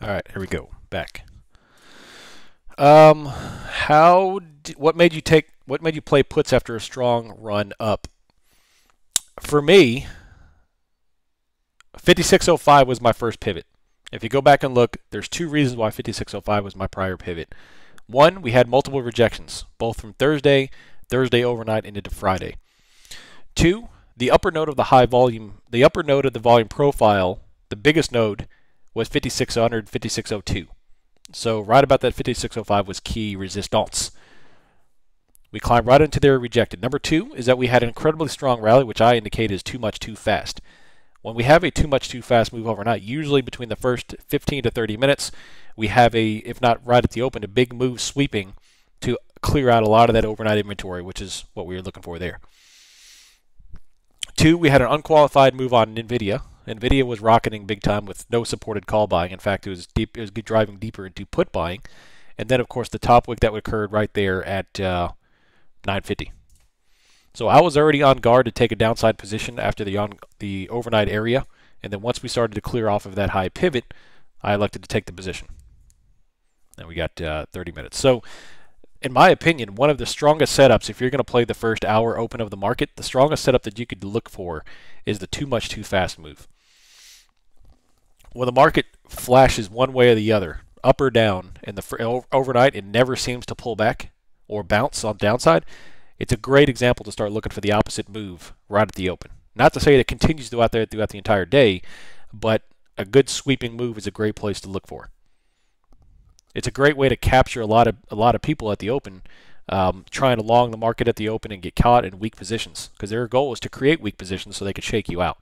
All right, here we go. Back. What made you play puts after a strong run up? For me, 5605 was my first pivot. If you go back and look, there's two reasons why 5605 was my prior pivot. One, we had multiple rejections, both from Thursday overnight, and into Friday. Two, the upper node of the volume profile, the biggest node, was 5600, 5602. So right about that 5605 was key resistance. We climbed right into there, rejected. Number two is that we had an incredibly strong rally, which I indicate is too much too fast. When we have a too much too fast move overnight, usually between the first 15 to 30 minutes, we have a, if not right at the open, a big move sweeping to clear out a lot of that overnight inventory, which is what we were looking for there. Two, we had an unqualified move on NVIDIA. NVIDIA was rocketing big time with no supported call buying. In fact, it was driving deeper into put buying. And then, of course, the top wick that occurred right there at 950. So I was already on guard to take a downside position after the overnight area. And then once we started to clear off of that high pivot, I elected to take the position. And we got 30 minutes. So in my opinion, one of the strongest setups, if you're going to play the first hour open of the market, the strongest setup that you could look for is the too much too fast move. When the market flashes one way or the other, up or down, in the overnight, it never seems to pull back or bounce on downside. It's a great example to start looking for the opposite move right at the open. Not to say it continues throughout the entire day, but a good sweeping move is a great place to look for. It's a great way to capture a lot of people at the open, trying to long the market at the open and get caught in weak positions, because their goal is to create weak positions so they can shake you out.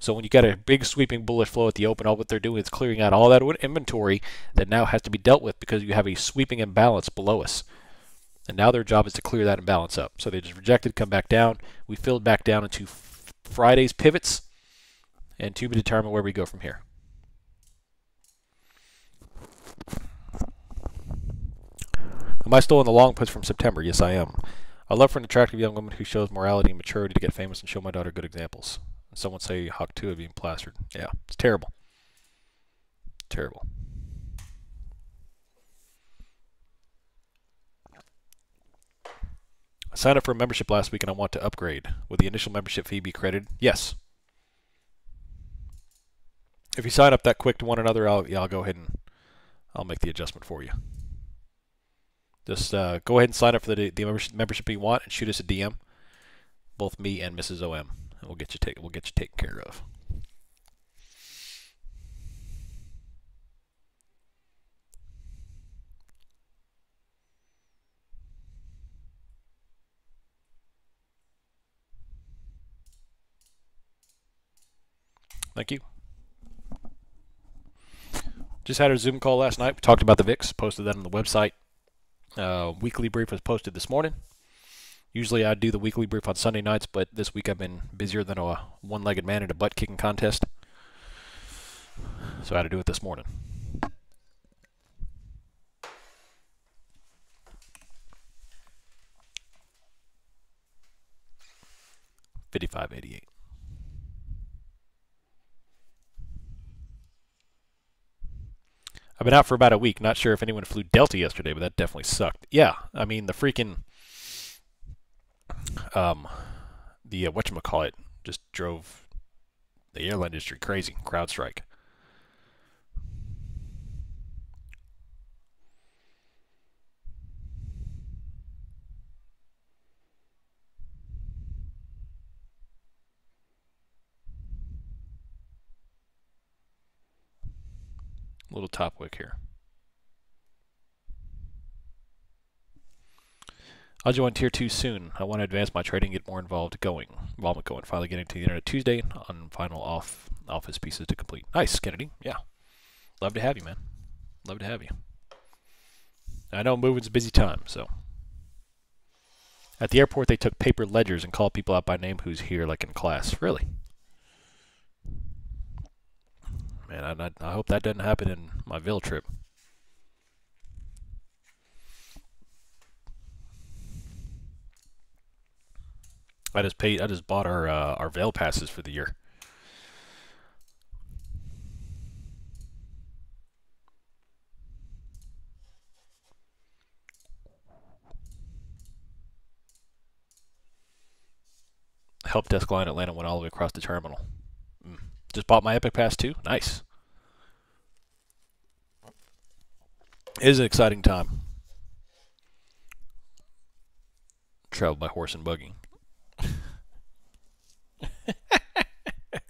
So when you got a big sweeping bullish flow at the open, all what they're doing is clearing out all that inventory that now has to be dealt with because you have a sweeping imbalance below us. And now their job is to clear that and balance up. So they just rejected, come back down. We filled back down into Friday's pivots, and to be determined where we go from here. Am I still in the long puts from September? Yes, I am. I love for an attractive young woman who shows morality and maturity to get famous and show my daughter good examples. And someone say Hawk 2 of being plastered. Yeah, it's terrible. Terrible. I signed up for a membership last week and I want to upgrade. Will the initial membership fee be credited? Yes. If you sign up that quick to one another, I'll go ahead and I'll make the adjustment for you. Just go ahead and sign up for the membership you want and shoot us a DM, both me and Mrs. OM, and we'll get you taken care of. Thank you. Just had a Zoom call last night. We talked about the VIX, posted that on the website. Weekly brief was posted this morning. Usually I do the weekly brief on Sunday nights, but this week I've been busier than a one-legged man in a butt-kicking contest. So I had to do it this morning. $55.88. I've been out for about a week. Not sure if anyone flew Delta yesterday, but that definitely sucked. Yeah, I mean, the freaking, whatchamacallit just drove the airline industry crazy. CrowdStrike. Little top wick here. I'll join Tier 2 soon. I want to advance my trading, get more involvement going. Finally getting to the internet Tuesday on final office pieces to complete. Nice, Kennedy. Yeah. Love to have you, man. Love to have you. I know moving's a busy time, so. At the airport, they took paper ledgers and called people out by name who's here, like in class. Really? Man, I hope that doesn't happen in my Ville trip. I just bought our Vail passes for the year. Help desk line Atlanta went all the way across the terminal. Just bought my Epic Pass too. Nice. It is an exciting time. Travel by horse and buggy.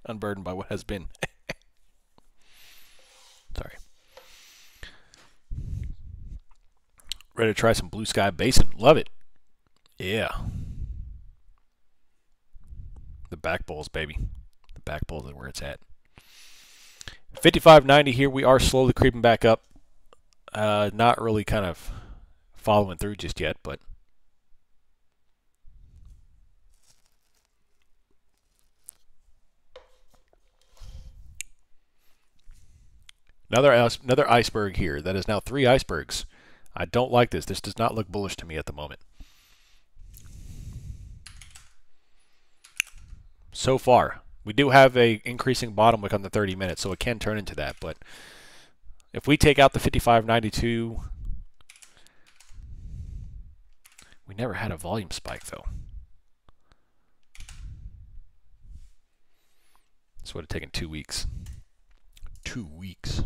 Unburdened by what has been. Sorry. Ready to try some Blue Sky Basin. Love it. Yeah. The back bowls, baby. The back bowls are where it's at. 55.90 here. We are slowly creeping back up. Not really kind of following through just yet, but another iceberg here. That is now 3 icebergs. I don't like this. This does not look bullish to me at the moment. So far, we do have a increasing bottom wick on the 30 minutes, so it can turn into that. But if we take out the 55.92, we never had a volume spike though. This would have taken 2 weeks. 2 weeks.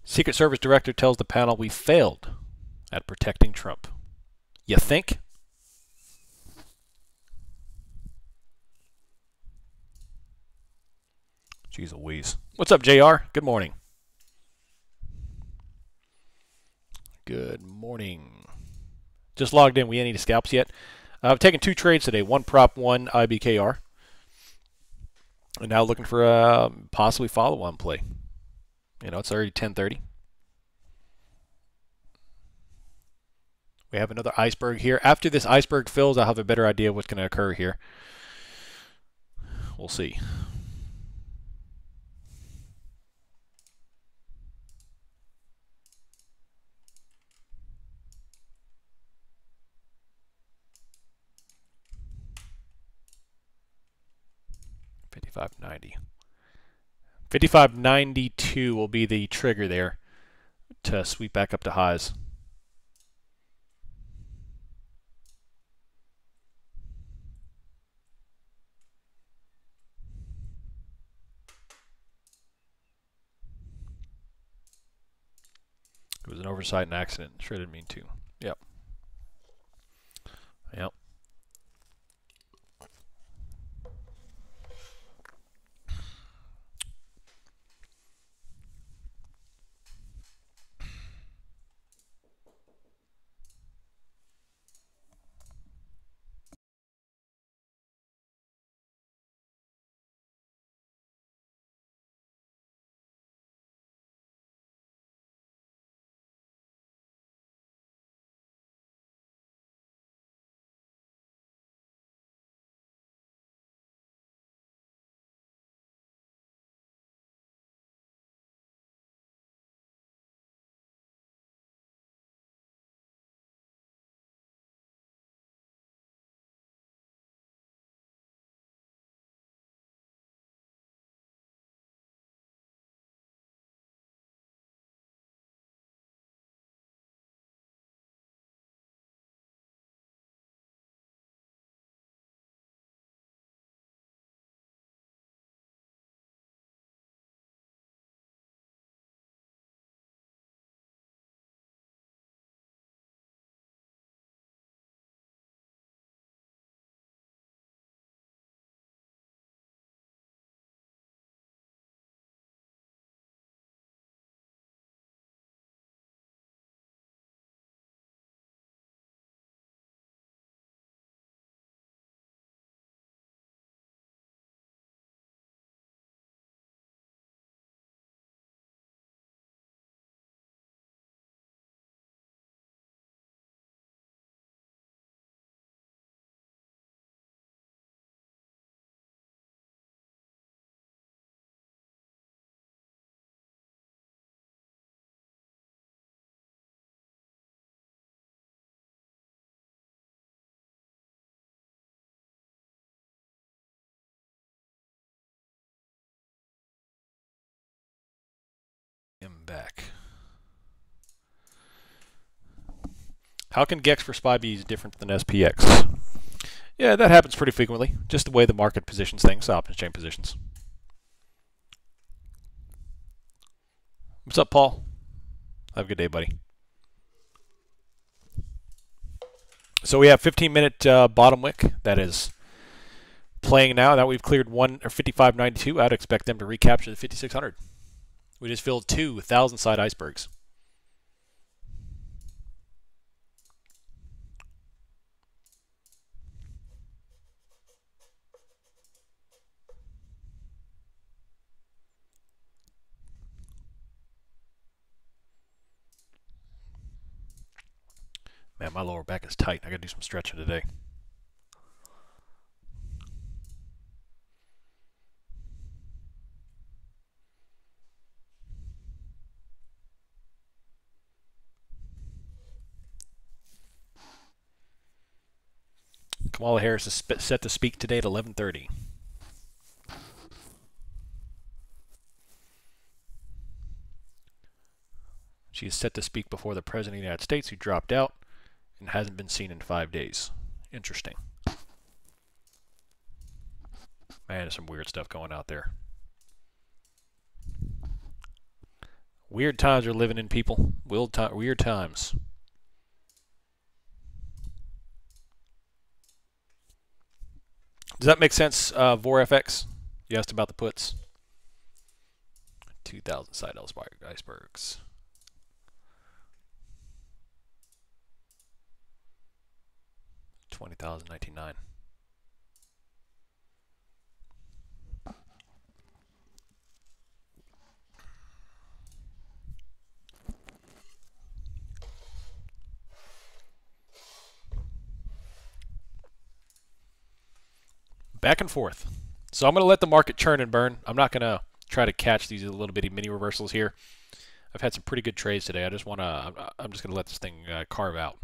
Secret Service director tells the panel we failed at protecting Trump. You think? Jeez Louise. What's up, JR? Good morning. Good morning. Just logged in. We any scalps yet? I've taken 2 trades today, 1 prop, 1 IBKR. And now looking for a possibly follow-on play. You know, it's already 10:30. We have another iceberg here. After this iceberg fills, I'll have a better idea of what's going to occur here. We'll see. $55.90. $55.92 will be the trigger there to sweep back up to highs. It was an oversight and accident. Sure didn't mean to. Yep. Yep. I'm back. How can GEX for SPY be different than SPX? Yeah, that happens pretty frequently. Just the way the market positions things, options chain positions. What's up, Paul? Have a good day, buddy. So we have 15-minute bottom wick that is playing now. Now we've cleared 55.92. I'd expect them to recapture the 5600. We just filled 2 1,000-side icebergs. Man, my lower back is tight. I gotta do some stretching today. Kamala Harris is set to speak today at 11:30. She is set to speak before the President of the United States, who dropped out and hasn't been seen in 5 days. Interesting. Man, there's some weird stuff going out there. Weird times are living in, people. Weird times. Does that make sense, VorFX? You asked about the puts. 2,000 side icebergs. 20,099. Back and forth. So I'm going to let the market churn and burn. I'm not going to try to catch these little bitty mini reversals here. I've had some pretty good trades today. I'm just going to let this thing carve out.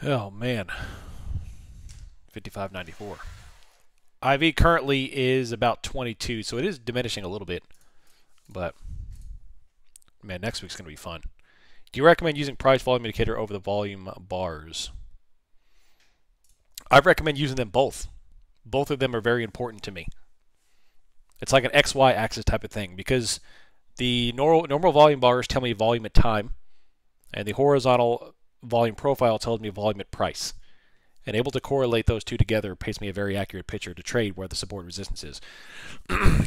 Oh man, 55.94. IV currently is about 22, so it is diminishing a little bit. But man, next week's going to be fun. Do you recommend using price volume indicator over the volume bars? I recommend using them both. Both of them are very important to me. It's like an XY axis type of thing because the normal volume bars tell me volume at time, and the horizontal volume profile tells me volume at price. And able to correlate those two together paints me a very accurate picture to trade where the support resistance is.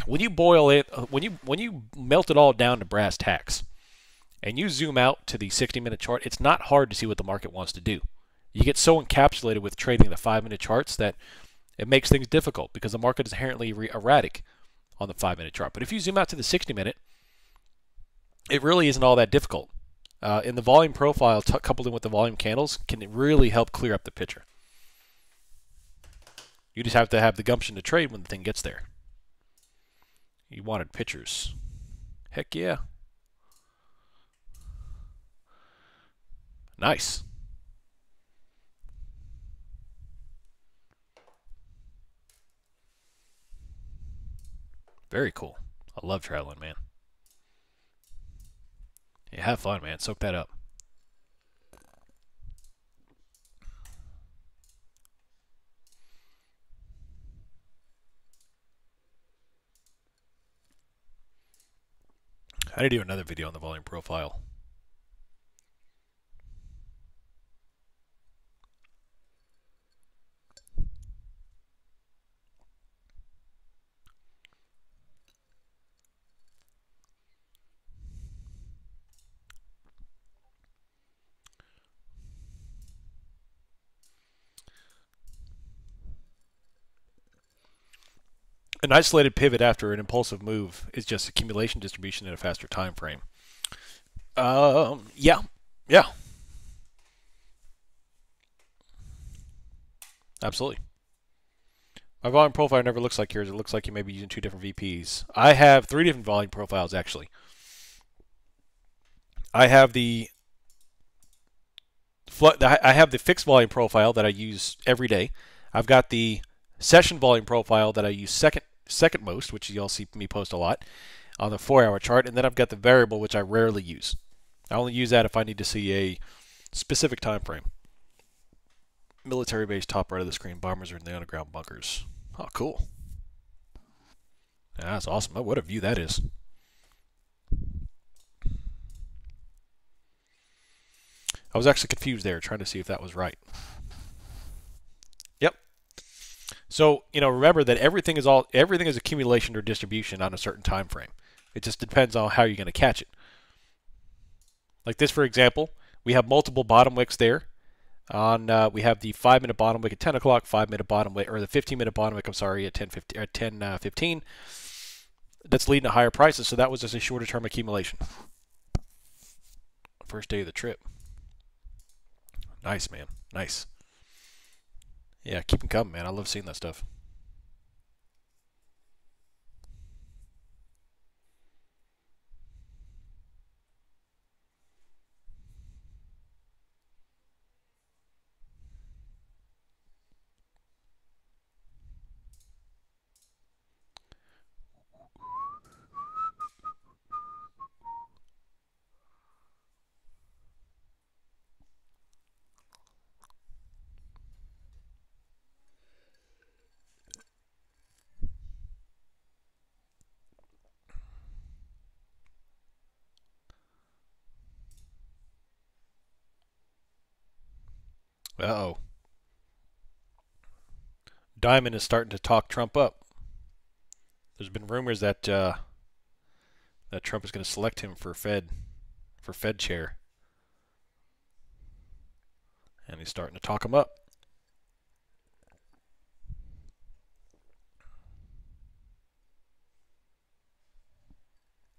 When you boil it, when you melt it all down to brass tacks, and you zoom out to the 60-minute chart, it's not hard to see what the market wants to do. You get so encapsulated with trading the 5-minute charts that it makes things difficult because the market is inherently erratic on the 5-minute chart. But if you zoom out to the 60-minute, it really isn't all that difficult. And the volume profile coupled in with the volume candles can really help clear up the picture. You just have to have the gumption to trade when the thing gets there. You wanted pictures. Heck yeah. Nice. Very cool. I love traveling, man. Yeah, have fun, man. Soak that up. I need to do another video on the volume profile. An isolated pivot after an impulsive move is just accumulation distribution in a faster time frame. Yeah. Absolutely. My volume profile never looks like yours. It looks like you may be using 2 different VPs. I have 3 different volume profiles, actually. I have the fixed volume profile that I use every day. I've got the session volume profile that I use second most, which you'll see me post a lot on the 4-hour chart, and then I've got the variable, which I rarely use. I only use that if I need to see a specific time frame. Military base top right of the screen. Bombers are in the underground bunkers. Oh, cool. Yeah, that's awesome. Oh, what a view that is. I was actually confused there, trying to see if that was right. Yep. So, remember that everything is accumulation or distribution on a certain time frame. It just depends on how you're going to catch it. Like this, for example, we have multiple bottom wicks there. We have the 5-minute bottom wick at 10 o'clock, 5-minute bottom wick, or the 15-minute bottom wick, I'm sorry, at 10:15. That's leading to higher prices, so that was just a shorter term accumulation. First day of the trip. Nice, man. Nice. Yeah, keep them coming, man. I love seeing that stuff. Uh-oh. Diamond is starting to talk Trump up. There's been rumors that that Trump is going to select him for Fed chair, and he's starting to talk him up.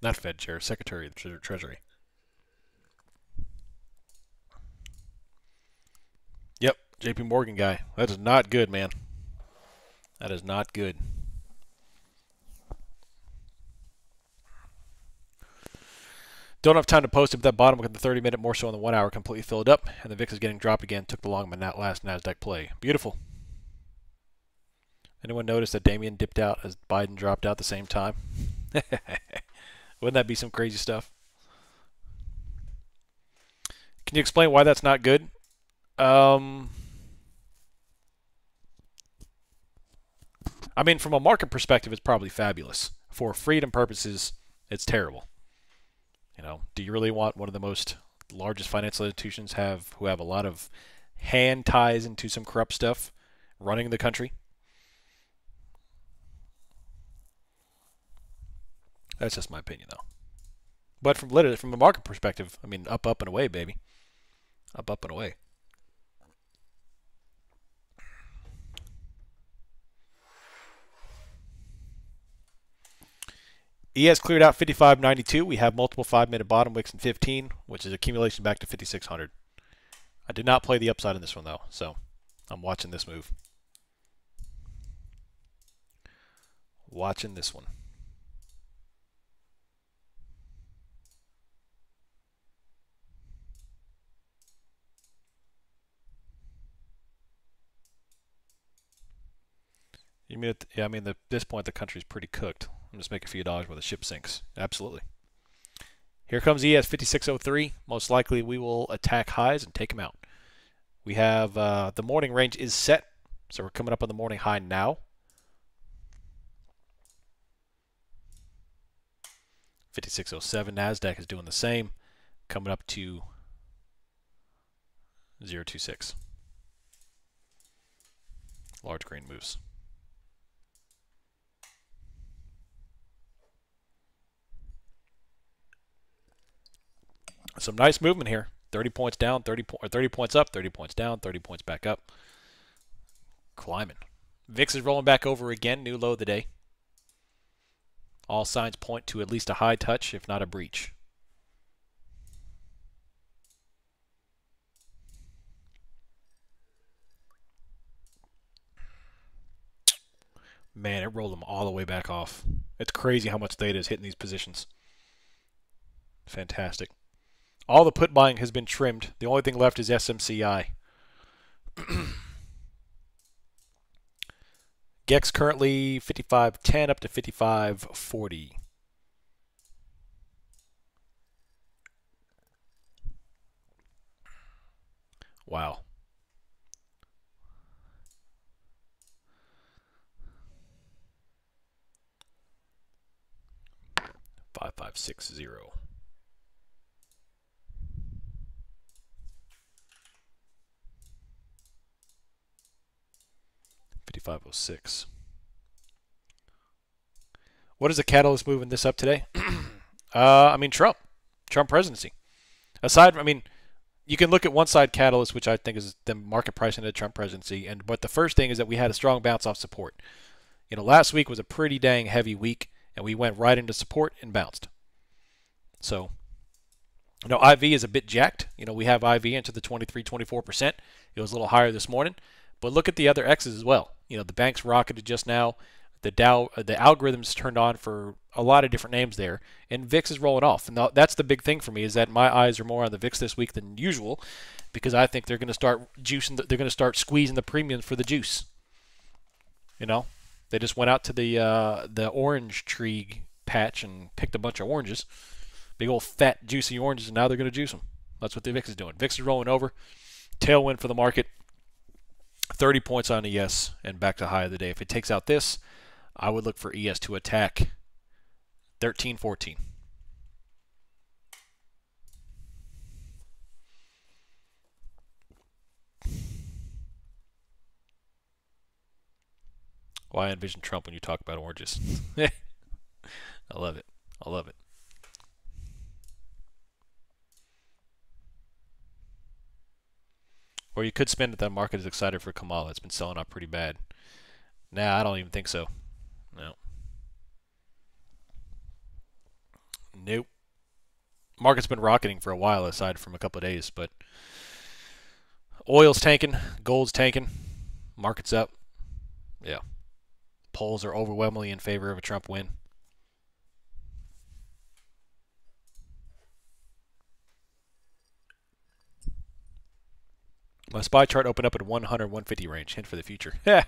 Not Fed chair, Secretary of the Treasury. Yep, JP Morgan guy. That is not good, man. That is not good. Don't have time to post it, but that bottom look at the 30-minute, more so on the 1 hour, completely filled up, and the VIX is getting dropped again. Took the long but not last NASDAQ play. Beautiful. Anyone notice that Damien dipped out as Biden dropped out at the same time? Wouldn't that be some crazy stuff? Can you explain why that's not good? I mean, from a market perspective, it's probably fabulous. For freedom purposes, it's terrible. You know, do you really want one of the most largest financial institutions who have a lot of hand ties into some corrupt stuff running the country? That's just my opinion, though. But from a market perspective, I mean, up, and away, baby. Up, and away. ES cleared out 55.92. We have multiple 5-minute bottom wicks in 15, which is accumulation back to 5,600. I did not play the upside in this one, though, so I'm watching this move. Watching this one. You mean, yeah, I mean, at this point, the country's pretty cooked. I'm just making a few dollars where the ship sinks. Absolutely. Here comes ES 5603. Most likely, we will attack highs and take them out. We have the morning range is set, so we're coming up on the morning high now. 5607. NASDAQ is doing the same, coming up to 026. Large green moves. Some nice movement here. 30 points down, 30 points up, 30 points down, 30 points back up. Climbing. VIX is rolling back over again, new low of the day. All signs point to at least a high touch, if not a breach. Man, it rolled them all the way back off. It's crazy how much theta is hitting these positions. Fantastic. All the put buying has been trimmed. The only thing left is SMCI. GEX currently 55.10 up to 55.40. Wow. 5560. 5506. What is the catalyst moving this up today? I mean, Trump presidency. Aside, I mean, you can look at one side catalyst, which I think is the market pricing of the Trump presidency, but the first thing is that we had a strong bounce off support. You know, last week was a pretty dang heavy week, and we went right into support and bounced. So, you know, IV is a bit jacked. You know, we have IV into the 23-24%. It was a little higher this morning. But look at the other X's as well. You know, the banks rocketed just now. The Dow, the algorithms turned on for a lot of different names there, and VIX is rolling off. And that's the big thing for me, is that my eyes are more on the VIX this week than usual, because I think they're going to start juicing. They're going to start squeezing the premiums for the juice. You know, they just went out to the orange tree patch and picked a bunch of oranges, big old fat juicy oranges, and now they're going to juice them. That's what the VIX is doing. VIX is rolling over. Tailwind for the market. 30 points on ES and back to high of the day. If it takes out this, I would look for ES to attack 13.14. Why envision Trump when you talk about oranges? I love it. I love it. Or you could spend it that market is excited for Kamala. It's been selling out pretty bad. Nah, I don't even think so. No. Nope. Market's been rocketing for a while aside from a couple of days, but oil's tanking, gold's tanking, market's up. Yeah. Polls are overwhelmingly in favor of a Trump win. My SPY chart opened up at 100, 150 range. Hint for the future. Yeah,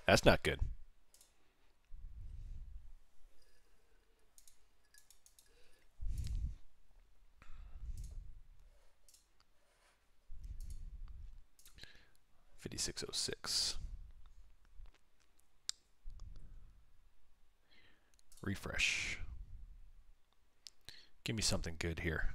that's not good. $56.06. Refresh. Give me something good here.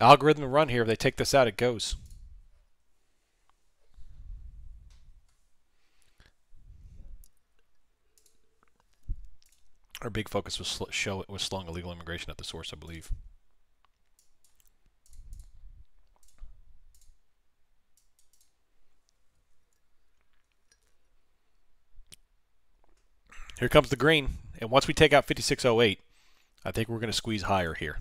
Algorithm run here. If they take this out, it goes. Our big focus was slowing illegal immigration at the source, I believe. Here comes the green. And once we take out 56.08, I think we're going to squeeze higher here.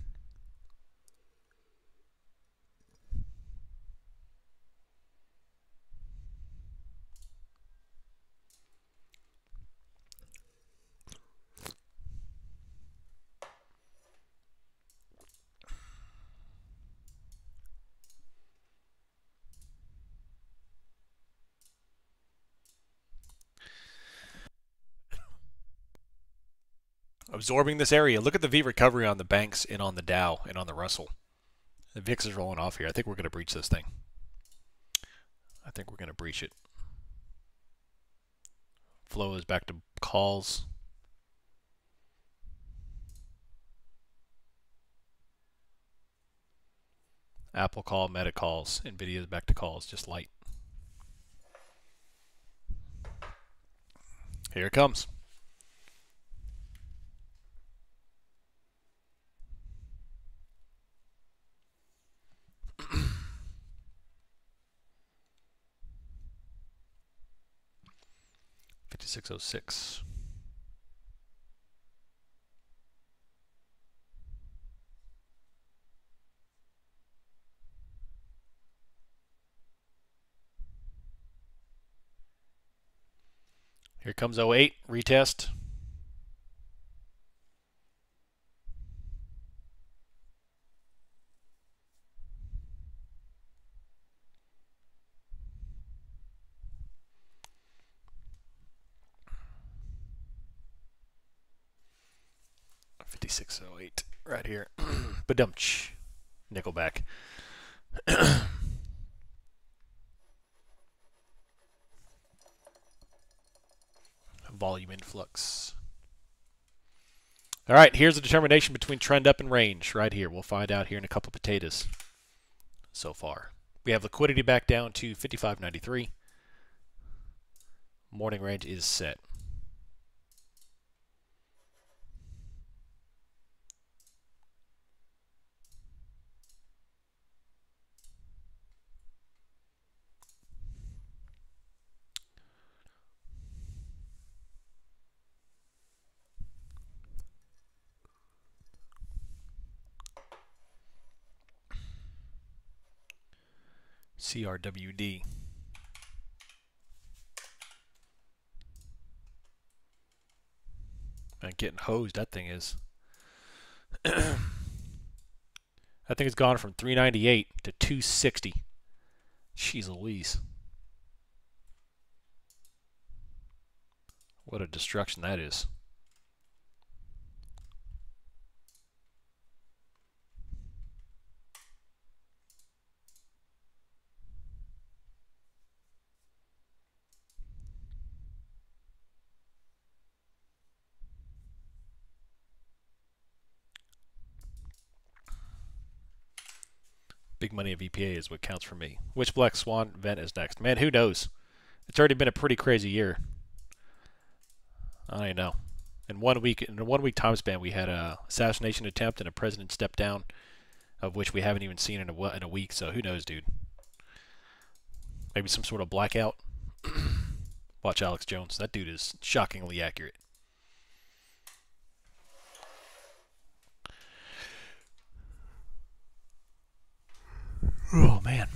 Absorbing this area. Look at the V recovery on the banks and on the Dow and on the Russell. The VIX is rolling off here. I think we're going to breach this thing. I think we're going to breach it. Flow is back to calls. Apple call, Meta calls. Nvidia is back to calls, just light. Here it comes. $56.06. Here comes 08, retest. $56.08 right here. Badumch. Nickelback. Volume influx. All right, here's the determination between trend up and range right here. We'll find out here in a couple of potatoes so far. We have liquidity back down to 55.93. Morning range is set. CRWD. Man, getting hosed, that thing is. I think it's gone from 398 to 260. Jeez Louise. What a destruction that is. Big money at VPA is what counts for me. Which Black Swan event is next? Man, who knows? It's already been a pretty crazy year. I don't even know. In a 1 week time span, we had a assassination attempt and a president step down, of which we haven't even seen in a week. So who knows, dude? Maybe some sort of blackout. Watch Alex Jones. That dude is shockingly accurate. Oh, man.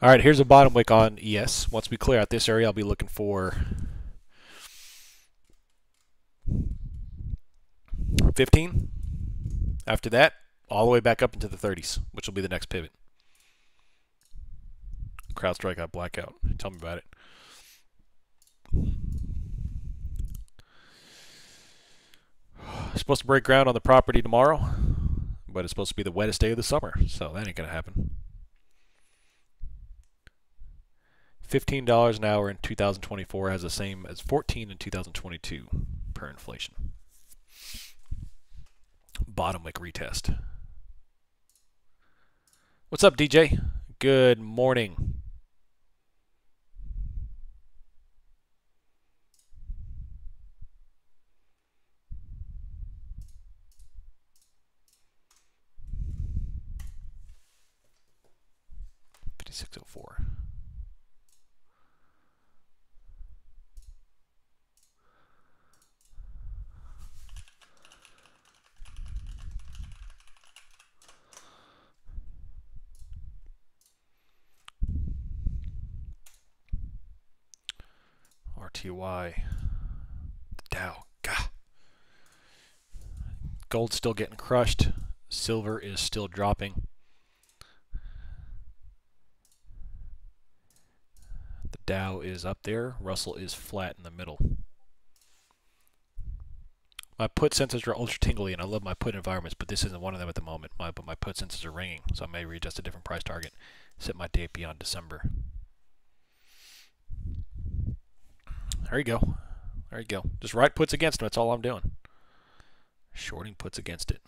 All right, here's a bottom wick on ES. Once we clear out this area, I'll be looking for 15. After that, all the way back up into the 30s, which will be the next pivot. CrowdStrike got blackout. Tell me about it. Supposed to break ground on the property tomorrow, but it's supposed to be the wettest day of the summer, so that ain't gonna happen. $15 an hour in 2024 has the same as 14 in 2022 per inflation. Bottom wick retest. What's up, DJ? Good morning. $56.04. RTY. Dow. Gah. Gold's still getting crushed. Silver is still dropping. The Dow is up there. Russell is flat in the middle. My put sensors are ultra tingly, and I love my put environments, but this isn't one of them at the moment. But my put sensors are ringing, so I may readjust a different price target. Set my date beyond December. There you go. There you go. Just write puts against them. That's all I'm doing. Shorting puts against it.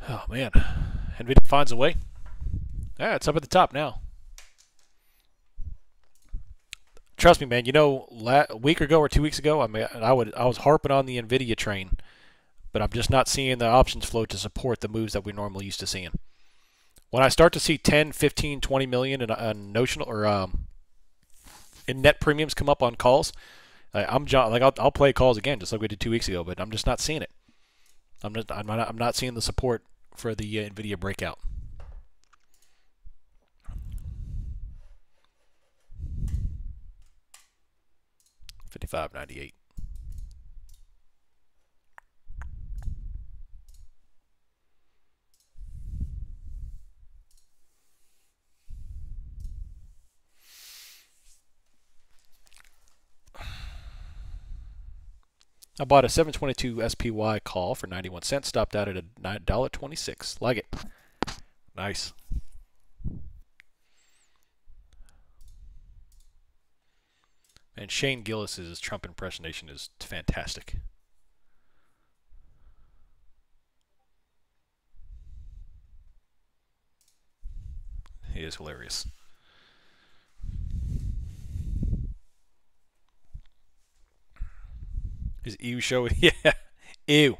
Oh, man. NVIDIA finds a way. Yeah, it's up at the top now. Trust me, man. You know, a week ago or 2 weeks ago, I was harping on the NVIDIA train, but I'm just not seeing the options flow to support the moves that we're normally used to seeing. When I start to see 10, 15, 20 million in notional or in net premiums come up on calls, I'll play calls again just like we did 2 weeks ago, but I'm just not seeing it. I'm not seeing the support for the NVIDIA breakout. $55.98. I bought a 722 SPY call for 91 cents, stopped out at $1.26. Like it. Nice. And Shane Gillis's Trump impersonation is fantastic. He is hilarious. His ew show. Yeah. Ew.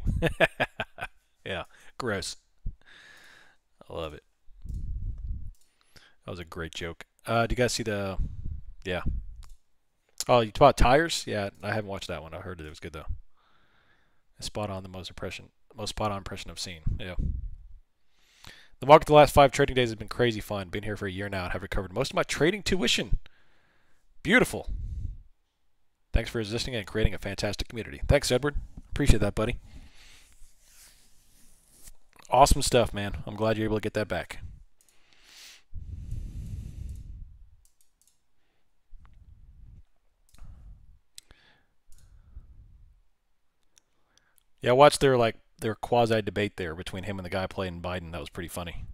Yeah. Gross. I love it. That was a great joke. Do you guys see the? Yeah. Oh, you talk about tires? Yeah, I haven't watched that one. I heard it was good though. Spot on the most spot on impression I've seen. Yeah. The market the last 5 trading days has been crazy fun. Been here for a year now and have recovered most of my trading tuition. Beautiful. Thanks for resisting and creating a fantastic community. Thanks, Edward. Appreciate that, buddy. Awesome stuff, man. I'm glad you're able to get that back. Yeah, I watched their quasi debate there between him and the guy playing Biden. That was pretty funny.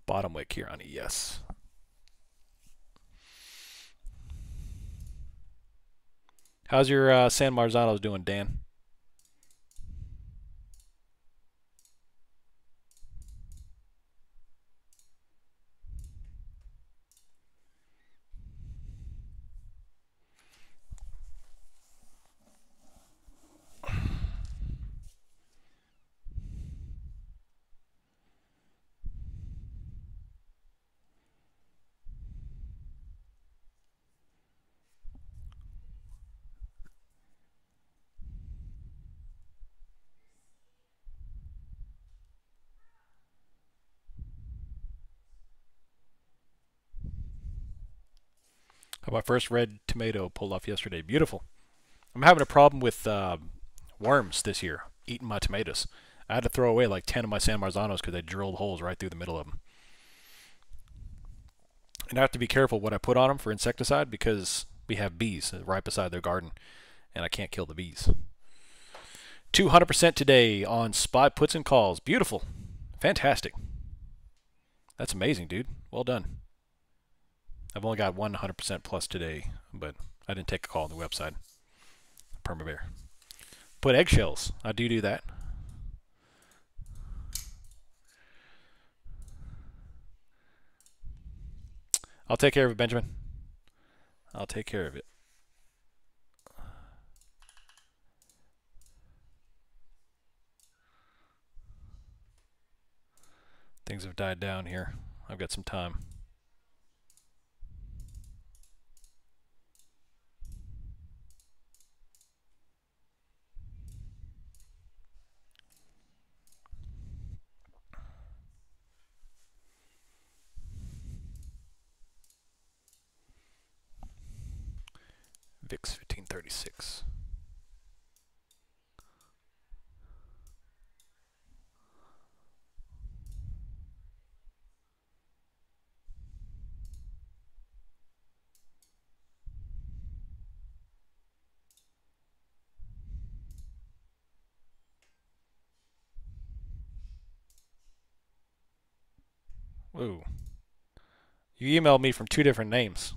Bottom wick here on yes. How's your San Marzanos doing, Dan? How my first red tomato pulled off yesterday. Beautiful. I'm having a problem with worms this year eating my tomatoes. I had to throw away like 10 of my San Marzanos because they drilled holes right through the middle of them. And I have to be careful what I put on them for insecticide because we have bees right beside their garden, and I can't kill the bees. 200% today on spot puts and calls. Beautiful. Fantastic. That's amazing, dude. Well done. I've only got 100% plus today, but I didn't take a call on the website. Permabear. Put eggshells. I do that. I'll take care of it, Benjamin. I'll take care of it. Things have died down here. I've got some time. VIX 1536. Ooh. You emailed me from 2 different names.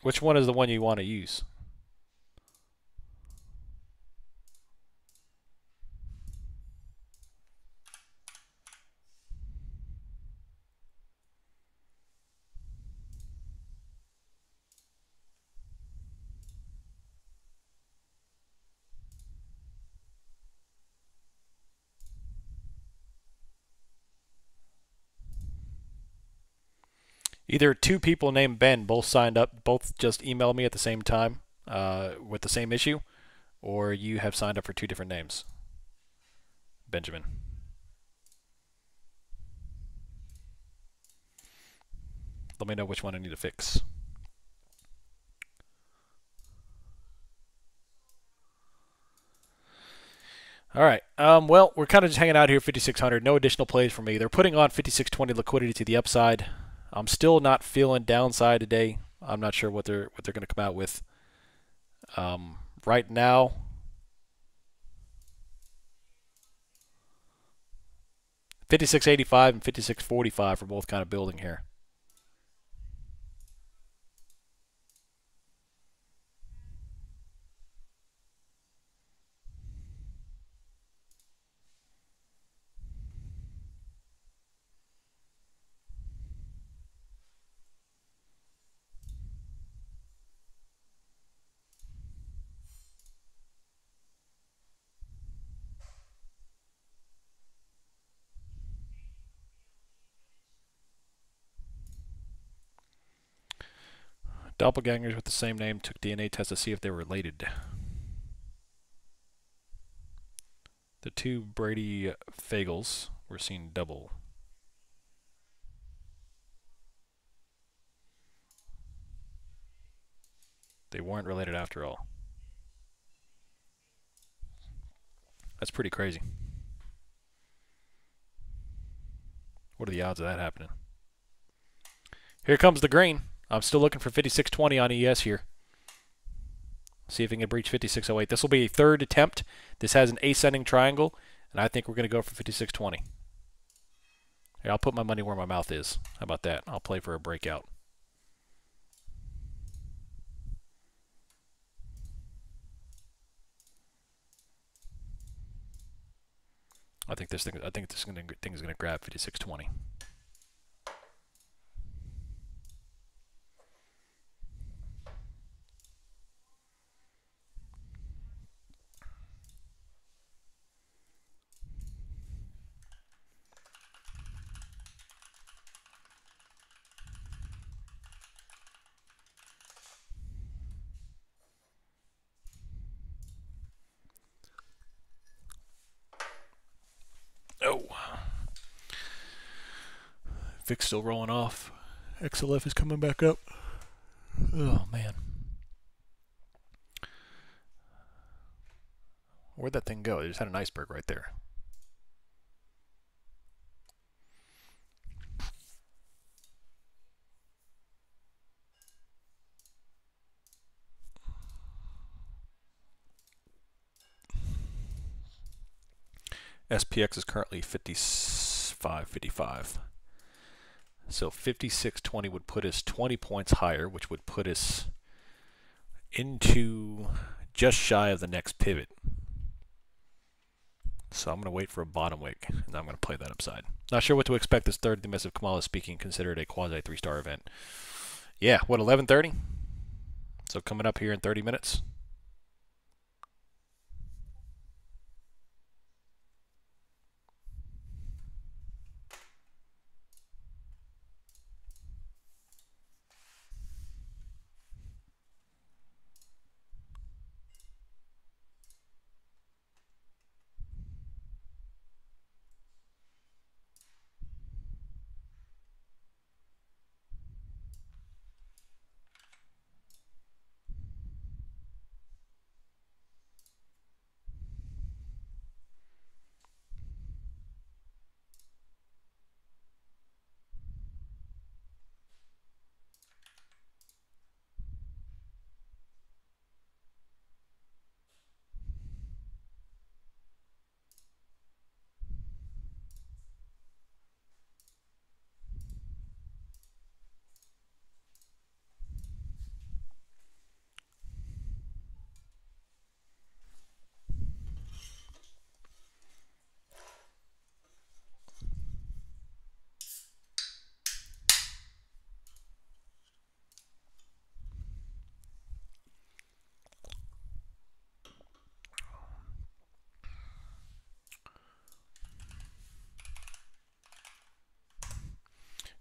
Which one is the one you want to use? Either 2 people named Ben both signed up, both just emailed me at the same time with the same issue, or you have signed up for 2 different names. Benjamin. Let me know which one I need to fix. All right. Well, we're kind of just hanging out here 5,600. No additional plays for me. They're putting on 5,620 liquidity to the upside. I'm still not feeling downside today. I'm not sure what they're going to come out with. Right now, $56.85 and $56.45 are both kind of building here. Doppelgangers with the same name took DNA tests to see if they were related. The two Brady Fagels were seen double. They weren't related after all. That's pretty crazy. What are the odds of that happening? Here comes the green. I'm still looking for 5620 on ES here. See if we can breach 5608. This will be a third attempt. This has an ascending triangle, and I think we're going to go for 5620. Here, I'll put my money where my mouth is. How about that? I'll play for a breakout. I think this thing is going to grab 5620. Oh. VIX still rolling off. XLF is coming back up. Oh, man. Where'd that thing go? They just had an iceberg right there. SPX is currently 55.55. So 56.20 would put us 20 points higher, which would put us into just shy of the next pivot. So I'm going to wait for a bottom wick, and I'm going to play that upside. Not sure what to expect this third. The Miss of Kamala speaking, considered a quasi 3-star event. Yeah, what, 11:30? So coming up here in 30 minutes.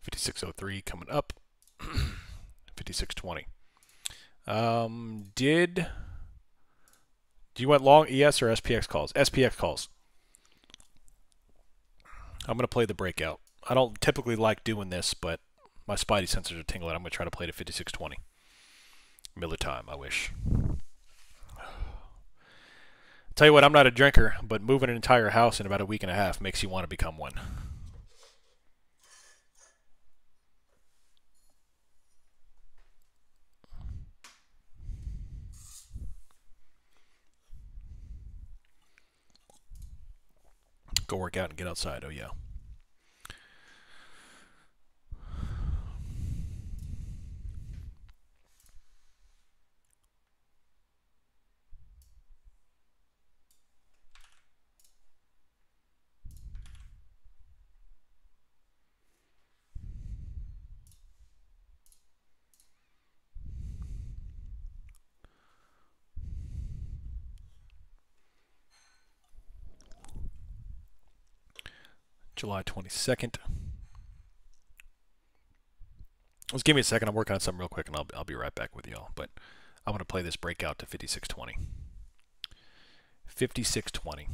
$56.03 coming up. $56.20. Do you want long ES or SPX calls? SPX calls. I'm going to play the breakout. I don't typically like doing this, but my spidey sensors are tingling. I'm going to try to play to 56.20. Miller time, I wish. Tell you what, I'm not a drinker, but moving an entire house in about a week and a half makes you want to become one. Go work out and get outside. Oh, yeah. July 22nd. Just give me a second. I'm working on something real quick, and I'll be right back with y'all. But I'm going to play this breakout to 5620. 5620.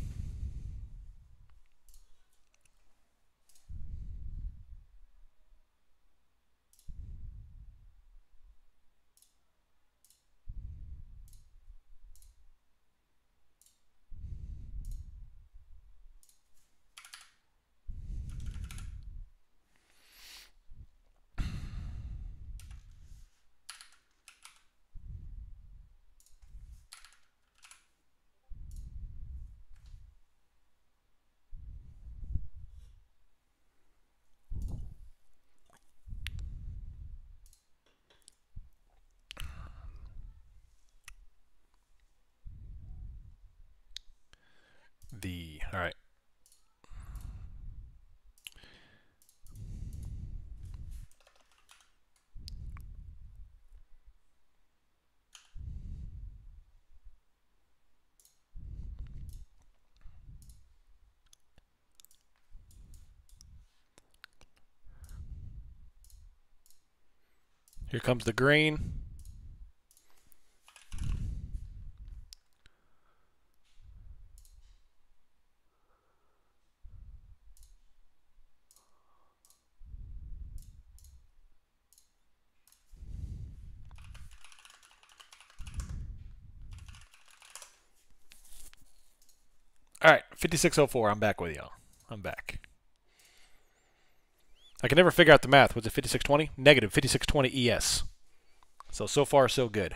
All right. Here comes the green. All right, 5604. I'm back with y'all. I'm back. I can never figure out the math. Was it 5620? Negative 5620 ES. So far, so good.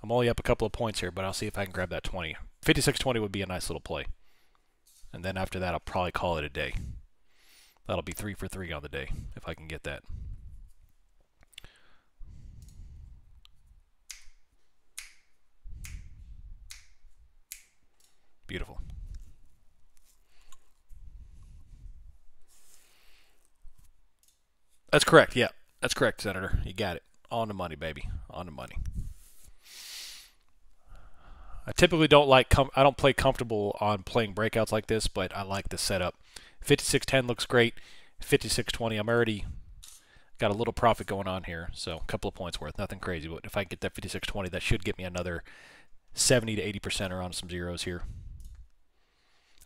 I'm only up a couple of points here, but I'll see if I can grab that 20. 5620 would be a nice little play. And then after that, I'll probably call it a day. That'll be 3 for 3 on the day, if I can get that. Beautiful. That's correct, yeah. That's correct, Senator. You got it. On the money, baby. On the money. I typically don't I don't play comfortable on playing breakouts like this, but I like the setup. 5610 looks great. 5620, I'm already got a little profit going on here, so a couple of points worth. Nothing crazy, but if I get that 5620, that should get me another 70 to 80% around some zeros here.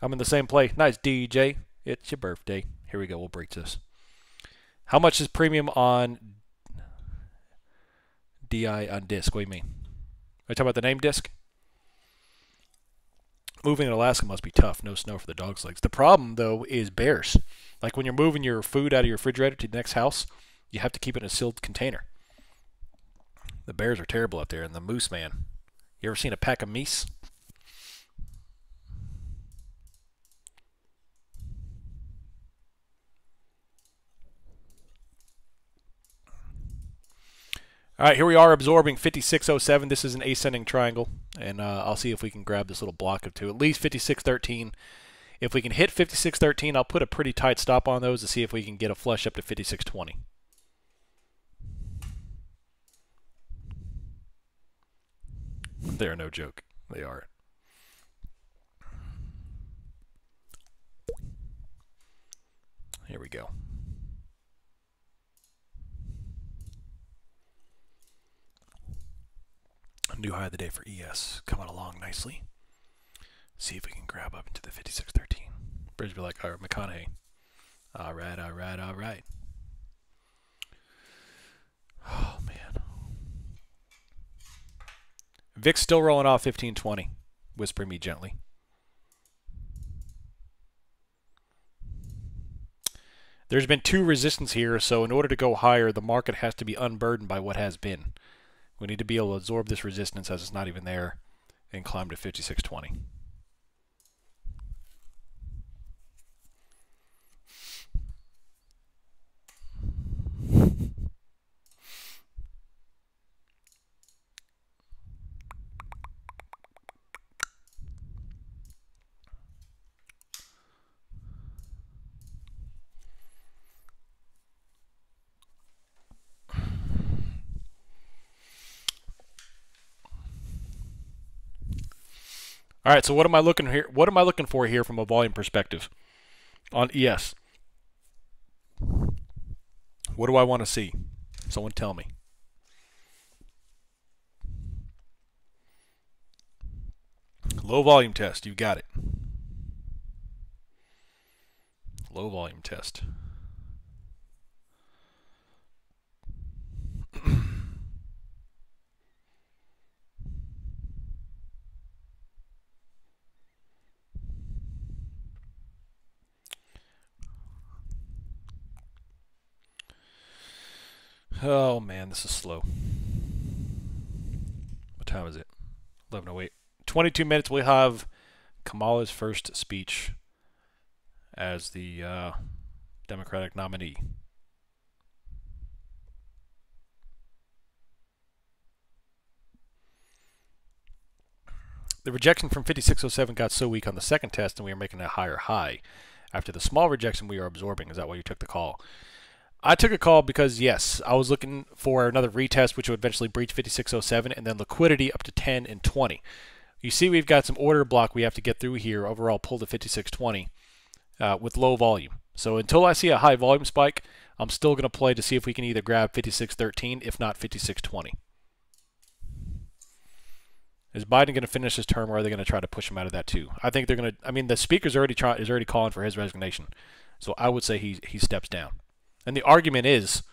I'm in the same play. Nice, DJ. It's your birthday. Here we go. We'll break this. How much is premium on DI on disc? What do you mean? Are you talking about the name disc? Moving in Alaska must be tough. No snow for the dog's legs. The problem, though, is bears. Like when you're moving your food out of your refrigerator to the next house, you have to keep it in a sealed container. The bears are terrible out there. And the moose, man. You ever seen a pack of meese? All right, here we are absorbing 5607. This is an ascending triangle, and I'll see if we can grab this little block of two. At least 5613. If we can hit 5613, I'll put a pretty tight stop on those to see if we can get a flush up to 5620. They're no joke. They are. Here we go. New high of the day for ES. Coming along nicely. See if we can grab up into the 5613. Bridge be like, all right, McConaughey. All right, all right, all right. Oh, man. Vic's still rolling off 1520. Whispering me gently. There's been two resistance here, so in order to go higher, the market has to be unburdened by what has been. We need to be able to absorb this resistance as it's not even there and climb to 5620. All right, so what am I looking here? What am I looking for here from a volume perspective on ES? What do I want to see? Someone tell me. Low volume test. You got it. Low volume test. Oh man, this is slow. What time is it? 11:08. 22 minutes. We have Kamala's first speech as the Democratic nominee. The rejection from 5607 got so weak on the second test, and we are making a higher high. After the small rejection, we are absorbing. Is that why you took the call? I took a call because, yes, I was looking for another retest, which would eventually breach 5607, and then liquidity up to 10 and 20. You see we've got some order block we have to get through here. Overall, pull to 5620 with low volume. So until I see a high volume spike, I'm still going to play to see if we can either grab 5613, if not 5620. Is Biden going to finish his term, or are they going to try to push him out of that too? I think they're going to. I mean, the speaker's already calling for his resignation, so I would say he steps down. And the argument is,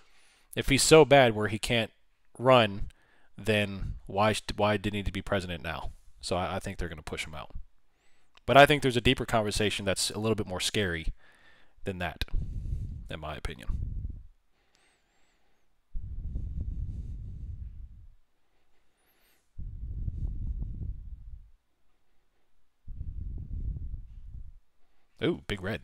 if he's so bad where he can't run, then why did he need to be president now? So I think they're going to push him out. But I think there's a deeper conversation that's a little bit more scary than that, in my opinion. Ooh, big red.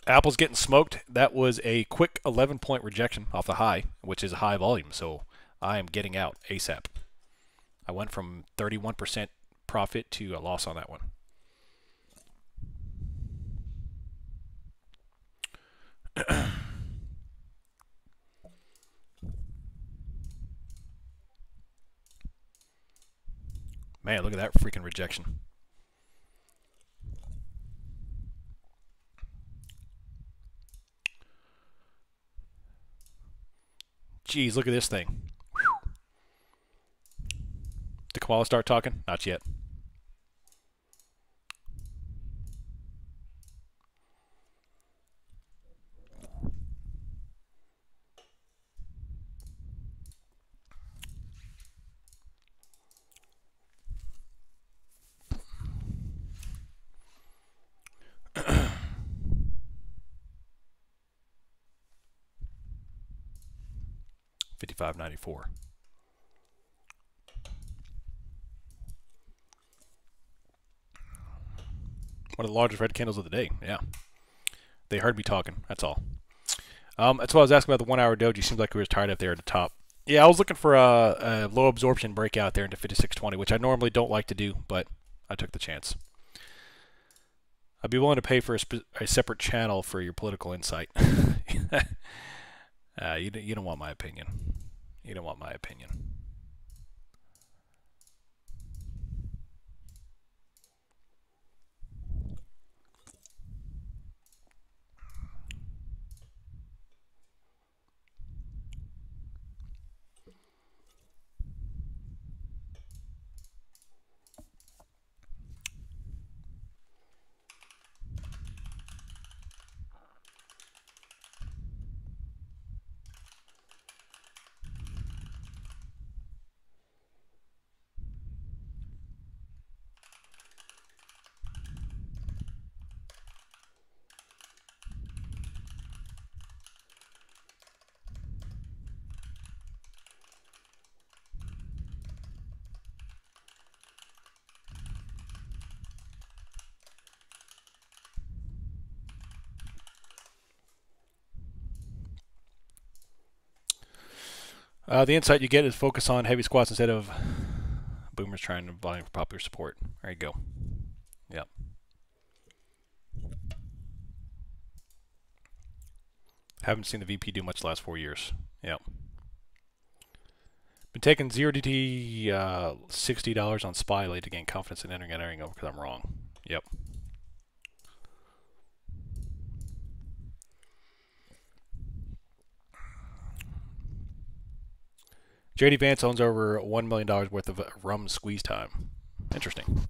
Apple's getting smoked. That was a quick 11-point rejection off the high, which is a high volume, so I am getting out ASAP. I went from 31% profit to a loss on that one. Man, look at that freaking rejection. Jeez, look at this thing. Whew. Did Kamala start talking? Not yet. $55.94. One of the largest red candles of the day. Yeah, they heard me talking. That's all. That's why I was asking about the 1 hour doji. Seems like we was tired up there at the top. Yeah, I was looking for a low absorption breakout there into 5620, which I normally don't like to do, but I took the chance. I'd be willing to pay for a separate channel for your political insight. You don't want my opinion. You don't want my opinion. The insight you get is focus on heavy squats instead of boomers trying to buy for popular support. There you go. Yep. Haven't seen the VP do much the last 4 years. Yep. Been taking 0DT $60 on SPY late to gain confidence in entering because I'm wrong. Yep. JD Vance owns over $1 million worth of rum squeeze time. Interesting.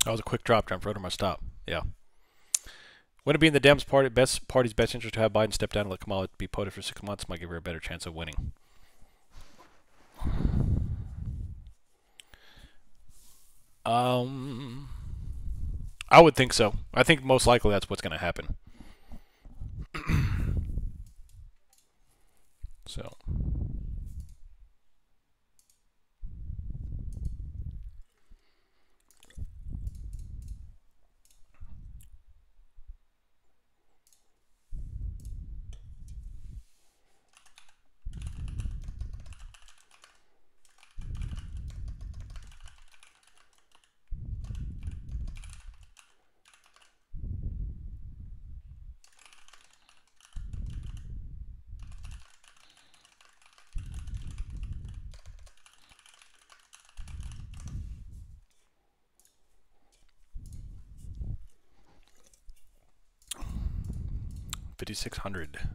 That was a quick drop down for my stop. Yeah. Wouldn't it be in the Dems party's best interest to have Biden step down and let Kamala be POTUS for 6 months? Might give her a better chance of winning. I would think so. I think most likely that's what's going to happen. So. $5,600.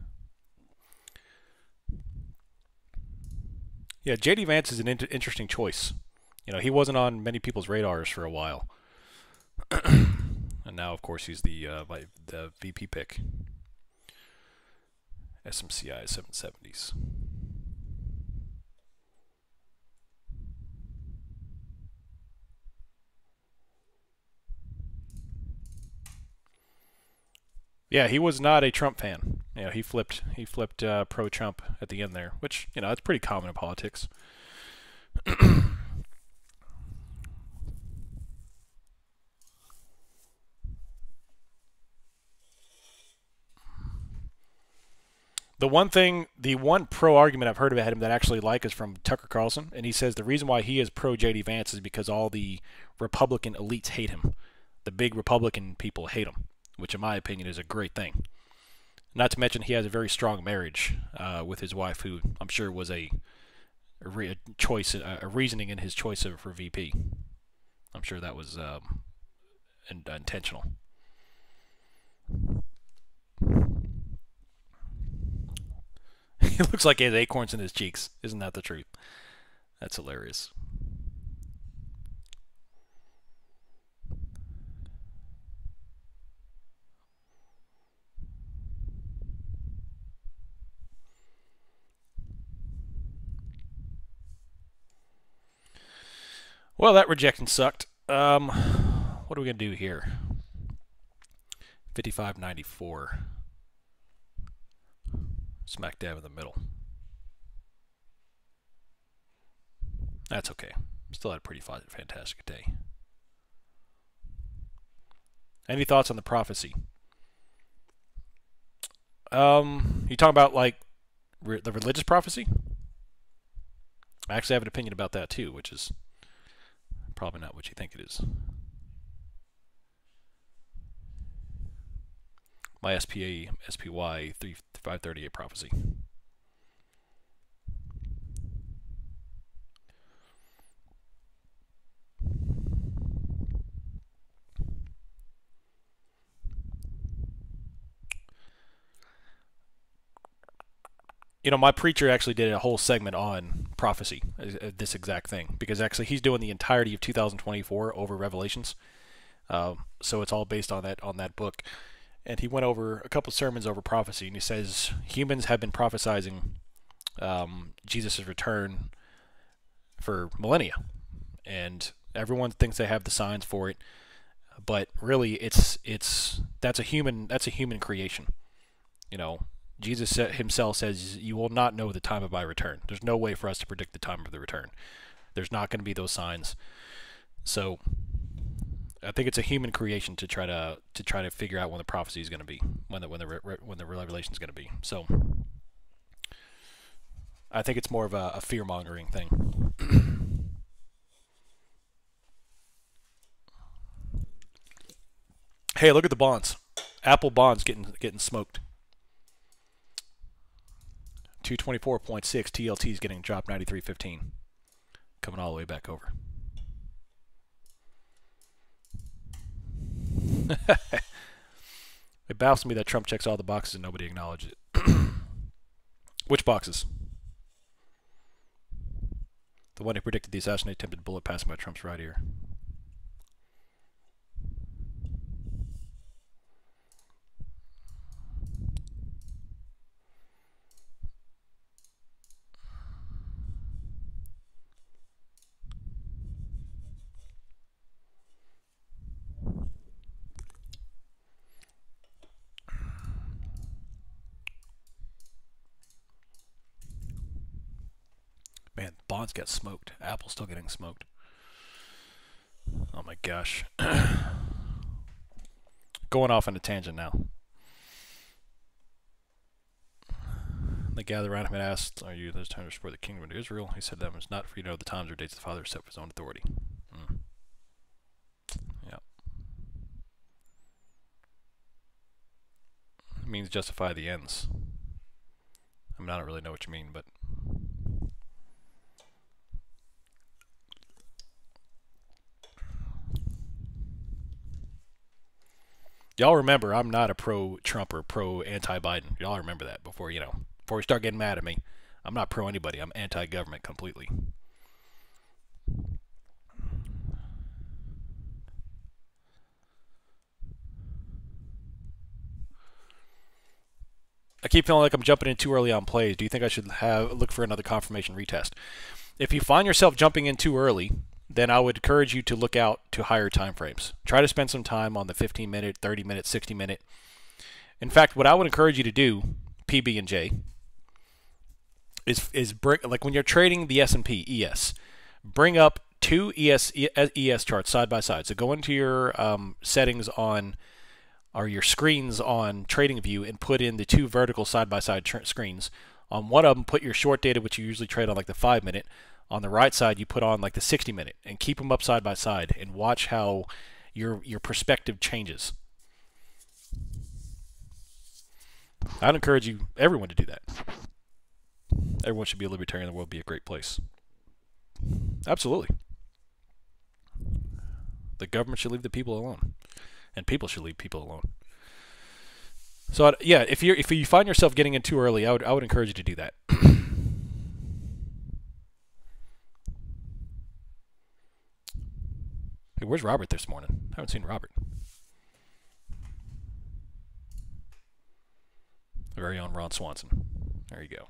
Yeah, JD Vance is an interesting choice. You know, he wasn't on many people's radars for a while. And now, of course, he's the VP pick. SMCI 770s. Yeah, he was not a Trump fan. You know, he flipped pro-Trump at the end there, which, you know, that's pretty common in politics. The one pro argument I've heard about him that I actually like is from Tucker Carlson, and he says the reason why he is pro JD Vance is because all the Republican elites hate him. The big Republican people hate him, which in my opinion is a great thing. Not to mention he has a very strong marriage with his wife, who I'm sure was a reasoning in his choice for VP. I'm sure that was intentional. He looks like he has acorns in his cheeks. Isn't that the truth? That's hilarious. Well, that rejection sucked. What are we going to do here? 55.94. Smack dab in the middle. That's okay. Still had a pretty fantastic day. Any thoughts on the prophecy? You talking about like the religious prophecy? I actually have an opinion about that too, which is probably not what you think it is. My SPY 538 prophecy. You know, my preacher actually did a whole segment on prophecy, this exact thing, because actually he's doing the entirety of 2024 over Revelations. So it's all based on that book. And he went over a couple of sermons over prophecy, and he says humans have been prophesizing Jesus' return for millennia, and everyone thinks they have the signs for it, But really, that's a human creation. You know, Jesus himself says, "You will not know the time of my return." There's no way for us to predict the time of the return. There's not going to be those signs. So I think it's a human creation to try to figure out when the prophecy is going to be, when the revelation is going to be. So I think it's more of a fear mongering thing. Hey, look at the bonds. Apple bonds getting smoked. 224.6 TLT is getting dropped 93.15, coming all the way back over. It baffles me that Trump checks all the boxes and nobody acknowledges it. Which boxes? The one who predicted the assassination attempted bullet passing by Trump's right ear. Man, bonds get smoked. Apple's still getting smoked. Oh my gosh. Going off on a tangent now. They gathered around him and asked, "Are you this time to support the kingdom of Israel?" He said to them, "It's not for you to know the times or dates the Father set for his own authority." Yeah. It means justify the ends. I mean, I don't really know what you mean, but y'all remember I'm not a pro-Trump or pro-anti-Biden. Y'all remember that before you start getting mad at me. I'm not pro anybody. I'm anti-government completely. I keep feeling like I'm jumping in too early on plays. Do you think I should look for another confirmation retest? If you find yourself jumping in too early, then I would encourage you to look out to higher time frames. Try to spend some time on the 15-minute, 30-minute, 60-minute. In fact, what I would encourage you to do, PB and J, is like when you're trading the S&P ES, bring up two ES charts side by side. So go into your settings on, or your screens on TradingView, and put in the two vertical side-by-side screens. On one of them, put your short data, which you usually trade on like the 5-minute. On the right side, you put on like the 60-minute, and keep them up side by side, and watch how your perspective changes. I'd encourage everyone to do that. Everyone should be a libertarian. The world would be a great place. Absolutely. The government should leave the people alone. And people should leave people alone. So yeah, if you find yourself getting in too early, I would encourage you to do that. Hey, where's Robert this morning? I haven't seen Robert. Our very own Ron Swanson. There you go.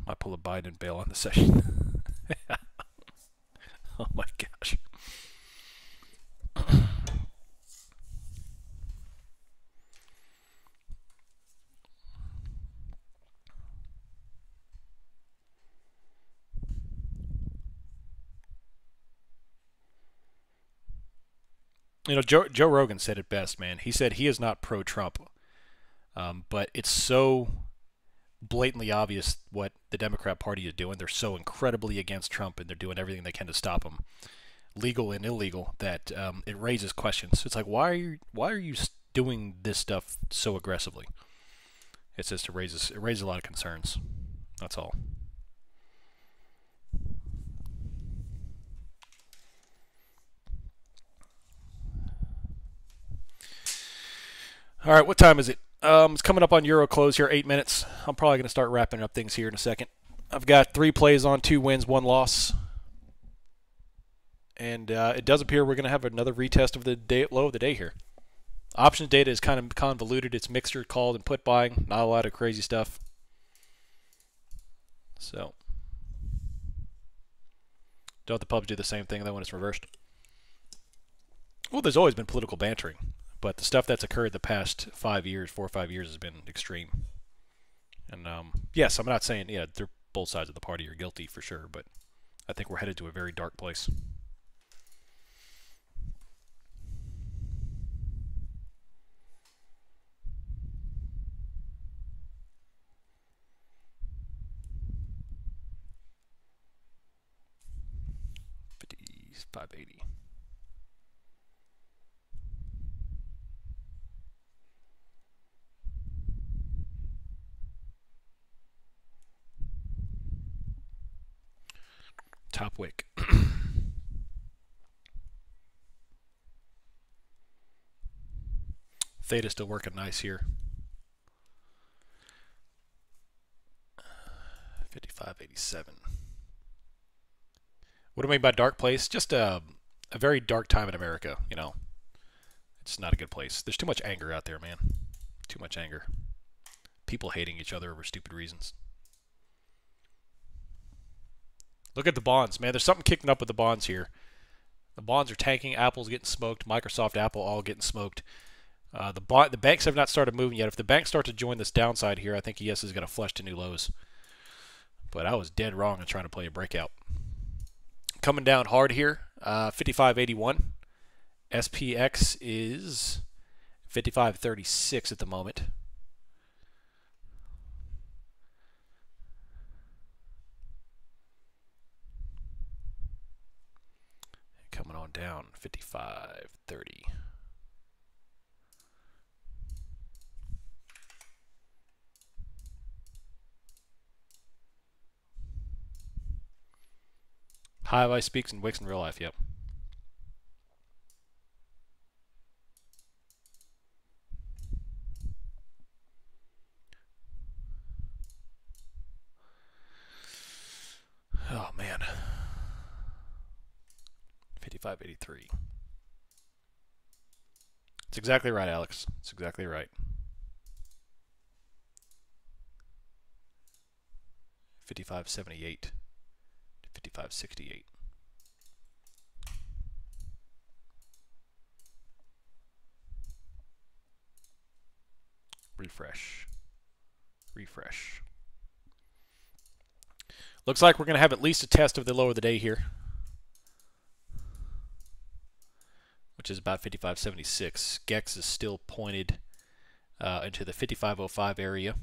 Might pull a Biden bail on the session. Oh my gosh. You know, Joe Rogan said it best, man. He said he is not pro-Trump, but it's so blatantly obvious what the Democrat Party is doing. They're so incredibly against Trump, and they're doing everything they can to stop him, legal and illegal, that it raises questions. It's like, why are you doing this stuff so aggressively? It's just it raises a lot of concerns. That's all. All right, what time is it? It's coming up on Euro close here, 8 minutes. I'm probably going to start wrapping up things here in a second. I've got 3 plays on, 2 wins, 1 loss. And it does appear we're going to have another retest of the low of the day here. Options data is kind of convoluted. It's mixture called and put buying. Not a lot of crazy stuff. So, don't the pubs do the same thing though when it's reversed? Well, there's always been political bantering, but the stuff that's occurred the past 5 years, 4 or 5 years, has been extreme. And yes, I'm not saying they're both sides of the party are guilty for sure, but I think we're headed to a very dark place. $55.80. Top wick. Theta still working nice here. 55.87. What do I mean by dark place? Just a very dark time in America, you know. It's not a good place. There's too much anger out there, man. Too much anger. People hating each other over stupid reasons. Look at the bonds, man. There's something kicking up with the bonds here. The bonds are tanking. Apple's getting smoked. Microsoft, Apple, all getting smoked. The banks have not started moving yet. If the banks start to join this downside here, I think ES is going to flush to new lows. But I was dead wrong in trying to play a breakout. Coming down hard here, 55.81. SPX is 55.36 at the moment. Coming on down, 55.30. High Vice speaks and Wicks in real life, yep. Oh, man. 55.83. It's exactly right, Alex. It's exactly right. 55.78 to 55.68. Refresh. Refresh. Looks like we're going to have at least a test of the low of the day here, which is about 55.76. GEX is still pointed into the 55.05 area.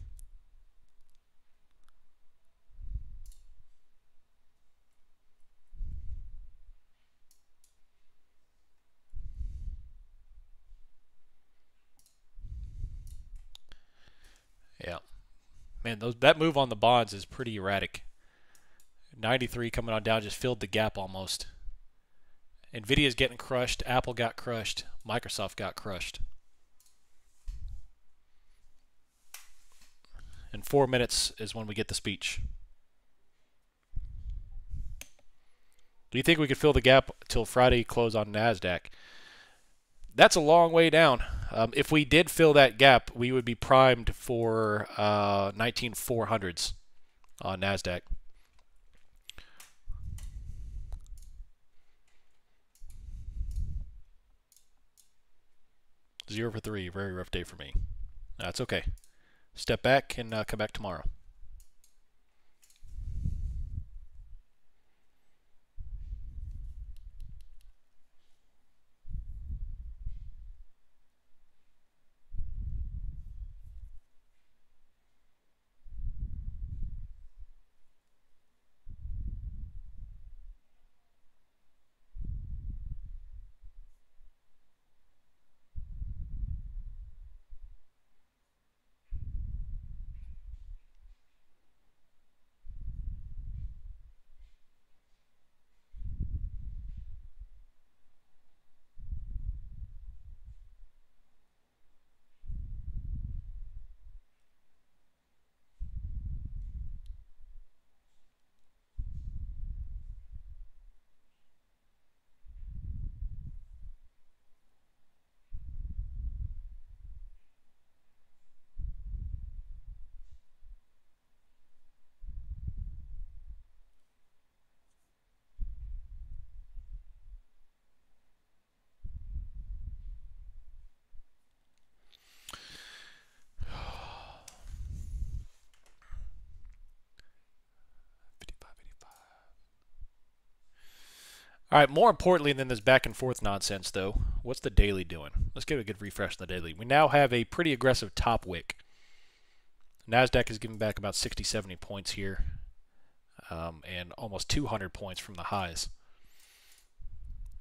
Yeah. Man, that move on the bonds is pretty erratic. 93 coming on down just filled the gap almost. Nvidia's getting crushed. Apple got crushed. Microsoft got crushed. In 4 minutes is when we get the speech. Do you think we could fill the gap till Friday close on NASDAQ? That's a long way down. If we did fill that gap, we would be primed for 19,400s on NASDAQ. Zero for 3. Very rough day for me. That's okay. Step back and come back tomorrow. All right, more importantly than this back and forth nonsense, though, what's the daily doing? Let's give it a good refresh on the daily. We now have a pretty aggressive top wick. NASDAQ is giving back about 60, 70 points here, and almost 200 points from the highs.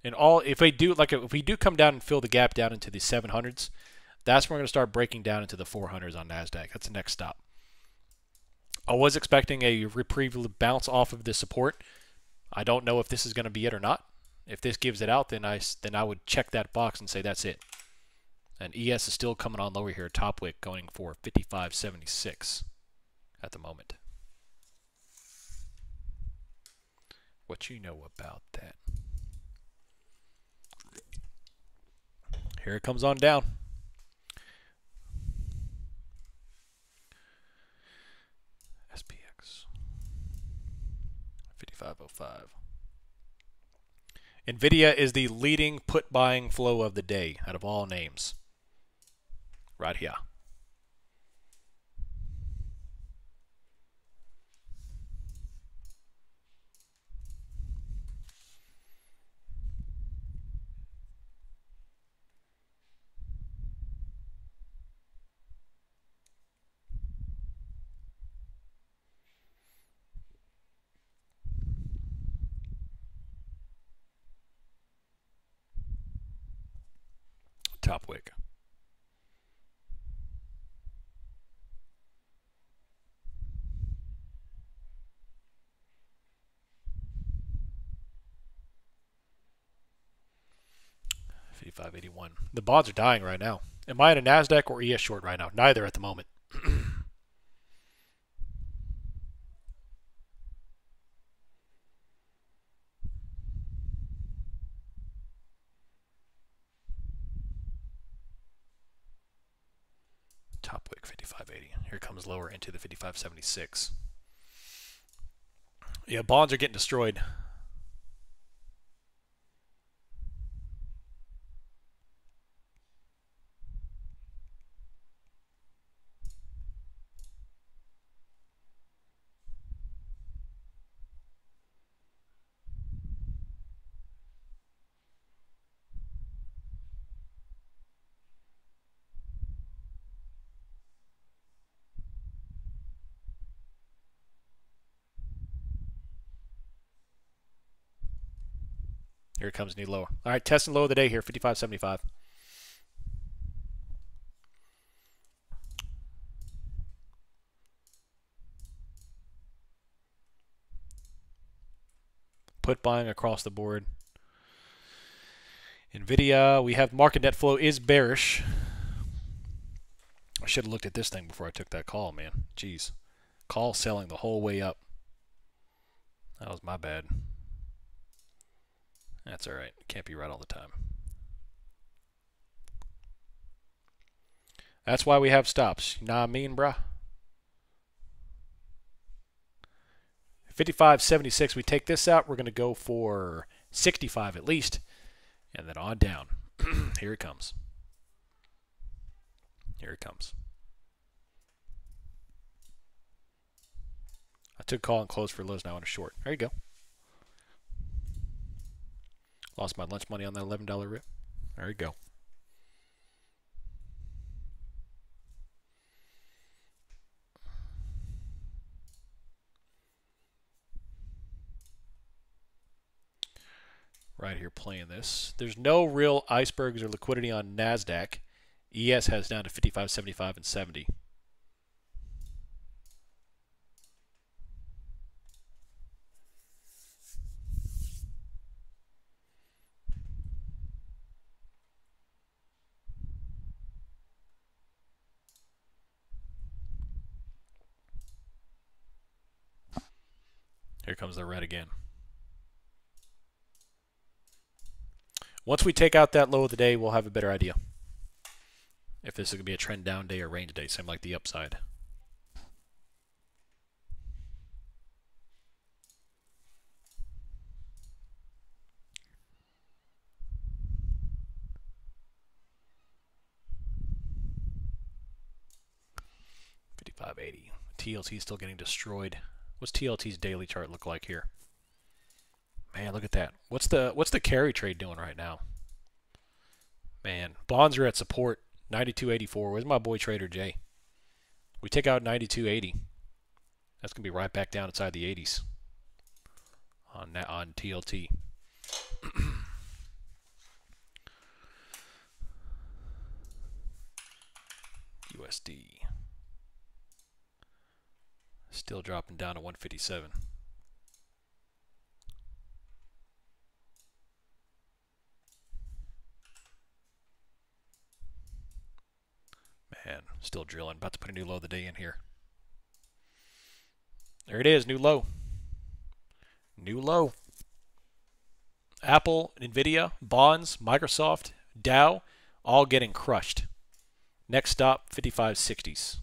And if we do come down and fill the gap down into the 700s, that's when we're going to start breaking down into the 400s on NASDAQ. That's the next stop. I was expecting a reprieve bounce off of this support. I don't know if this is going to be it or not. If this gives it out, then I would check that box and say that's it. And ES is still coming on lower here, top wick going for 55.76 at the moment. What you know about that? Here it comes on down. SPX 55.05. NVIDIA is the leading put buying flow of the day out of all names. Right here. Top wick. $55.81. The bonds are dying right now. Am I in a NASDAQ or ES short right now? Neither at the moment. Top wick 55.80. Here comes lower into the 55.76. Yeah, bonds are getting destroyed. Here it comes, new lower. All right, testing low of the day here, 55.75. Put buying across the board. NVIDIA, we have market net flow is bearish. I should have looked at this thing before I took that call, man. Jeez. Call selling the whole way up. That was my bad. That's all right. Can't be right all the time. That's why we have stops. You know what I mean, bruh? 55.76. We take this out. We're going to go for 65 at least. And then on down. Here it comes. Here it comes. I took call and closed for lows now on a short. There you go. Lost my lunch money on that $11 rip. There you go. Right here playing this. There's no real icebergs or liquidity on NASDAQ. ES has down to 55, 75, and 70. Here comes the red again. Once we take out that low of the day, we'll have a better idea if this is going to be a trend down day or range day, same like the upside. $55.80. TLT is still getting destroyed. What's TLT's daily chart look like here? Man, look at that. What's the carry trade doing right now? Man, bonds are at support 92.84. Where's my boy Trader J? We take out 92.80. That's gonna be right back down inside the 80s on TLT. USD still dropping down to 157. Man, still drilling. About to put a new low of the day in here. There it is, new low. New low. Apple, Nvidia, bonds, Microsoft, Dow, all getting crushed. Next stop, 55.60s.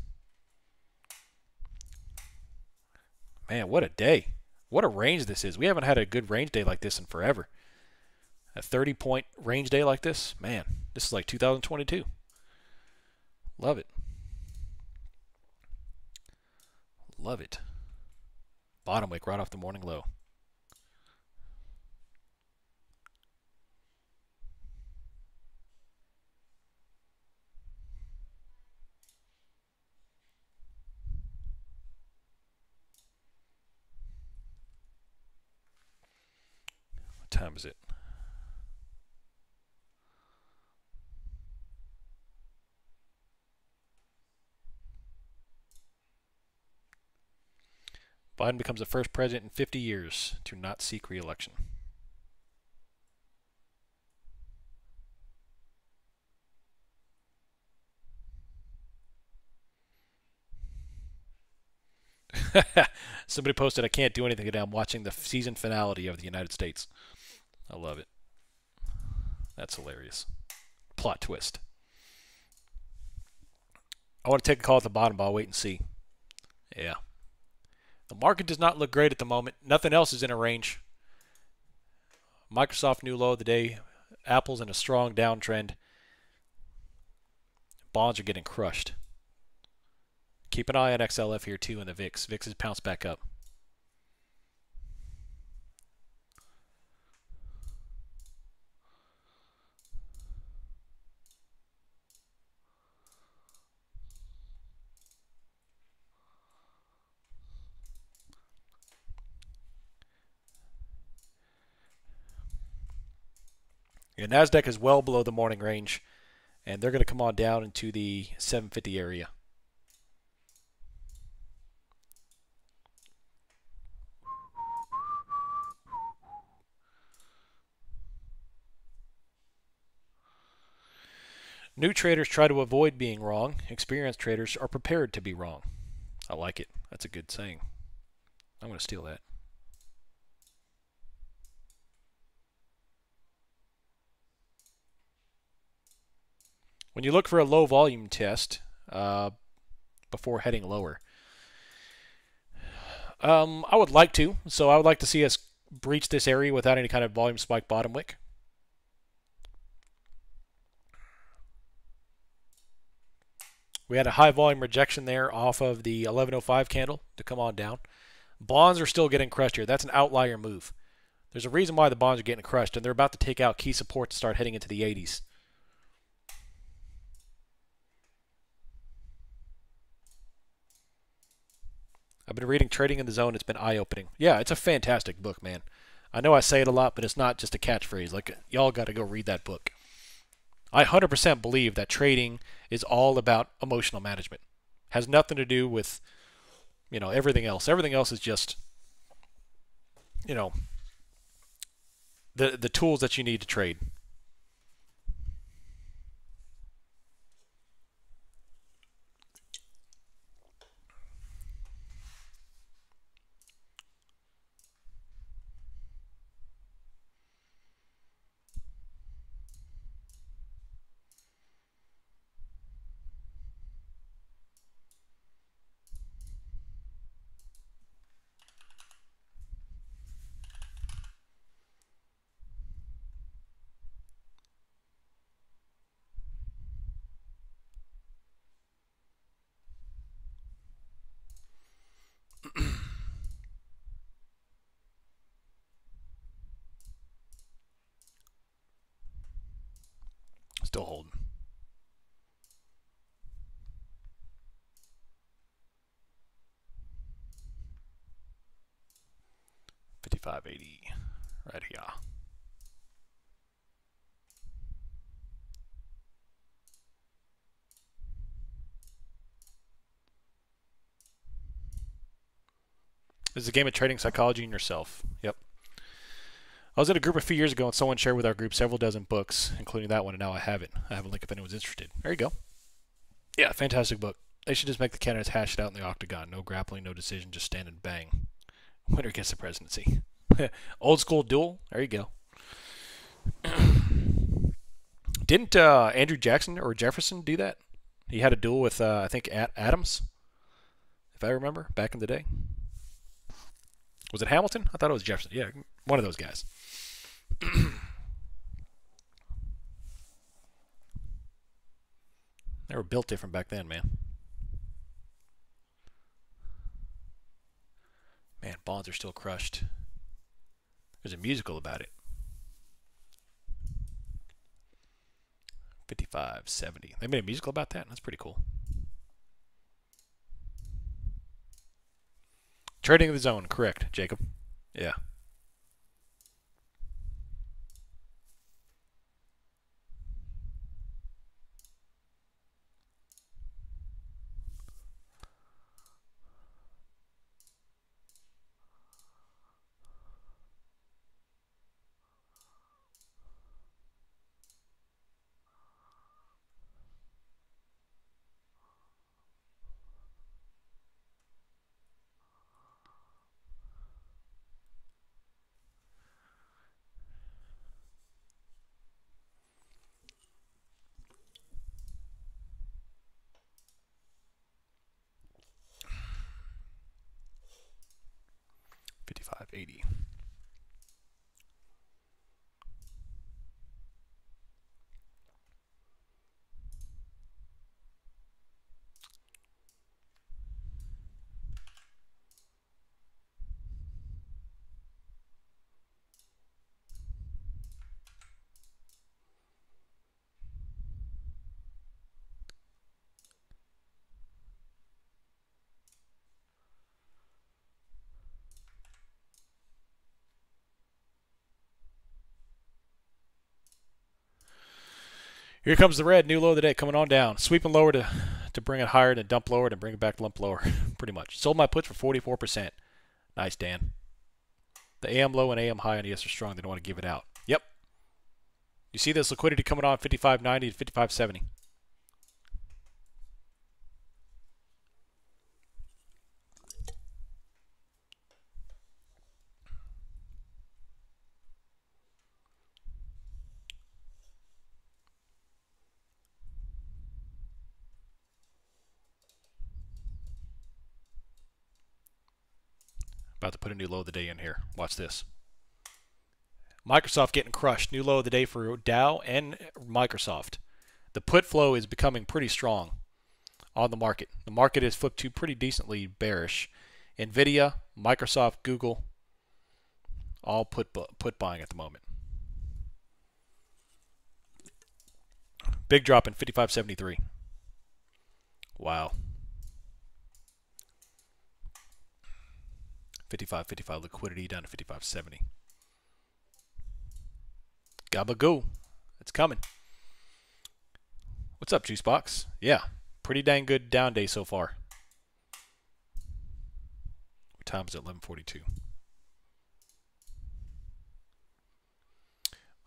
Man, what a day. What a range this is. We haven't had a good range day like this in forever. A 30-point range day like this? Man, this is like 2022. Love it. Love it. Bottom wick right off the morning low. What time is it? Biden becomes the first president in 50 years to not seek re-election. Somebody posted, I can't do anything today. I'm watching the season finale of the United States. I love it. That's hilarious. Plot twist. I want to take a call at the bottom, but I'll wait and see. Yeah. The market does not look great at the moment. Nothing else is in a range. Microsoft new low of the day. Apple's in a strong downtrend. Bonds are getting crushed. Keep an eye on XLF here too in the VIX. VIX has pounced back up. Yeah, NASDAQ is well below the morning range, and they're going to come on down into the 750 area. New traders try to avoid being wrong. Experienced traders are prepared to be wrong. I like it. That's a good saying. I'm going to steal that. When you look for a low volume test before heading lower, I would like to. So I would like to see us breach this area without any kind of volume spike bottom wick. We had a high volume rejection there off of the 1105 candle to come on down. Bonds are still getting crushed here. That's an outlier move. There's a reason why the bonds are getting crushed, and they're about to take out key support to start heading into the 80s. I've been reading Trading in the Zone. It's been eye-opening. Yeah, it's a fantastic book, man. I know I say it a lot, but it's not just a catchphrase. Like, y'all got to go read that book. I 100% believe that trading is all about emotional management. Has nothing to do with, everything else. Everything else is just, the tools that you need to trade. Still holding. $55.80 right here. This is a game of trading psychology in yourself. Yep. I was at a group a few years ago and someone shared with our group several dozen books, including that one, and now I have it. I have a link if anyone's interested. There you go. Yeah, fantastic book. They should just make the candidates hash it out in the octagon. No grappling, no decision, just stand and bang. Winner gets the presidency. Old school duel. There you go. Didn't Andrew Jackson or Jefferson do that? He had a duel with, I think, Adams, if I remember, back in the day. Was it Hamilton? I thought it was Jefferson. Yeah, one of those guys. They were built different back then, man. Man, bonds are still crushed. There's a musical about it. 55.70. They made a musical about that? That's pretty cool. Trading the zone, correct, Jacob. Yeah. $55.80. Here comes the red, new low of the day, coming on down. Sweeping lower to bring it higher, then dump lower, then bring it back lump lower, pretty much. Sold my puts for 44%. Nice, Dan. The AM low and AM high on ES are strong. They don't want to give it out. Yep. You see this liquidity coming on 55.90 to 55.70. About to put a new low of the day in here. Watch this. Microsoft getting crushed. New low of the day for Dow and Microsoft. The put flow is becoming pretty strong on the market. The market is flipped to pretty decently bearish. Nvidia, Microsoft, Google, all put buying at the moment. Big drop in 55.73. Wow. 55.55 liquidity down to 55.70. Gabagoo. It's coming. What's up, Juicebox? Yeah, pretty dang good down day so far. What time is it? 11:42.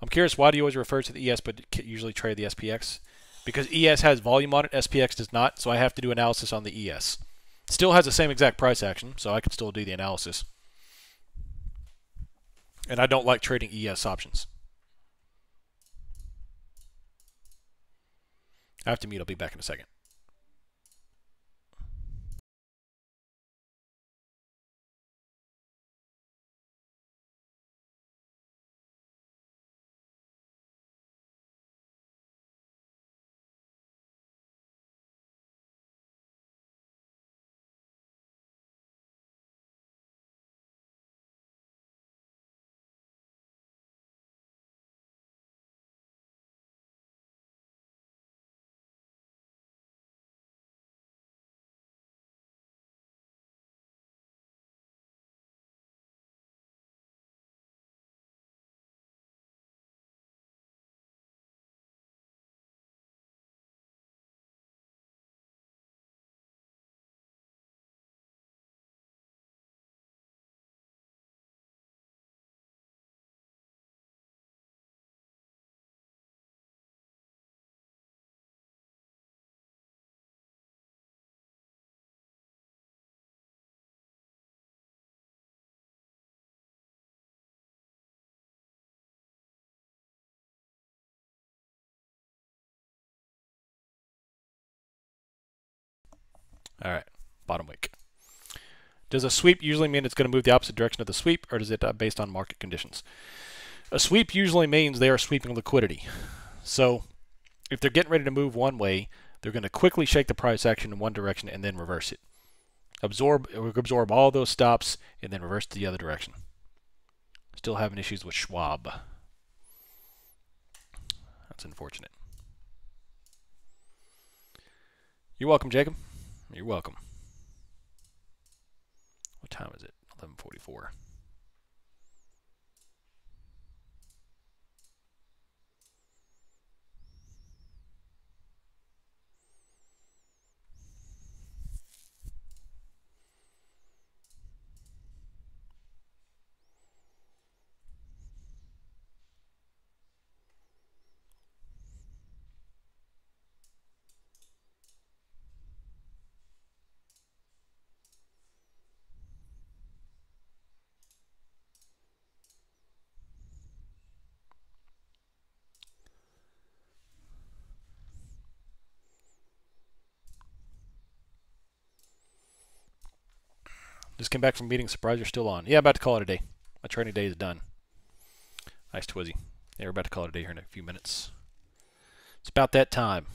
I'm curious, why do you always refer to the ES but usually trade the SPX? Because ES has volume on it, SPX does not, so I have to do analysis on the ES. Still has the same exact price action, so I can still do the analysis. And I don't like trading ES options. I have to mute. I'll be back in a second. All right, bottom wick. Does a sweep usually mean it's going to move the opposite direction of the sweep, or is it based on market conditions? A sweep usually means they are sweeping liquidity. So if they're getting ready to move one way, they're going to quickly shake the price action in one direction and then reverse it. Absorb all those stops and then reverse to the other direction. Still having issues with Schwab. That's unfortunate. You're welcome, Jacob. You're welcome. What time is it? 11:44. Just came back from meeting. Surprised you're still on. Yeah, about to call it a day. My training day is done. Nice Twizzy. Yeah, we're about to call it a day here in a few minutes. It's about that time.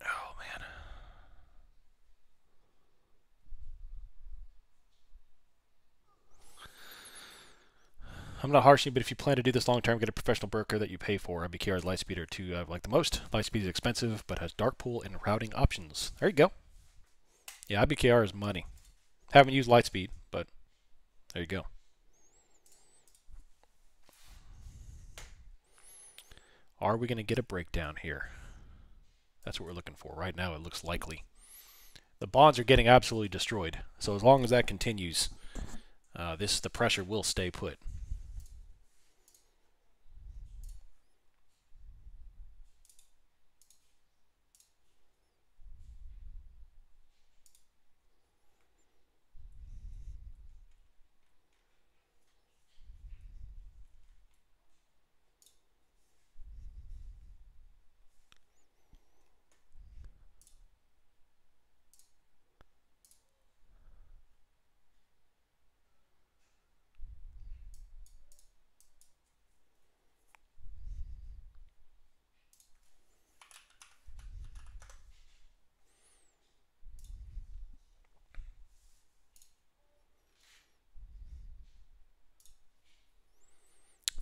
Oh, man. I'm not harshing, but if you plan to do this long term, get a professional broker that you pay for. IBKR's Lightspeed are two I like the most. Lightspeed is expensive, but has dark pool and routing options. There you go. Yeah, IBKR is money. Haven't used Lightspeed, but there you go. Are we going to get a breakdown here? That's what we're looking for. Right now, it looks likely. The bonds are getting absolutely destroyed. So as long as that continues, the pressure will stay put.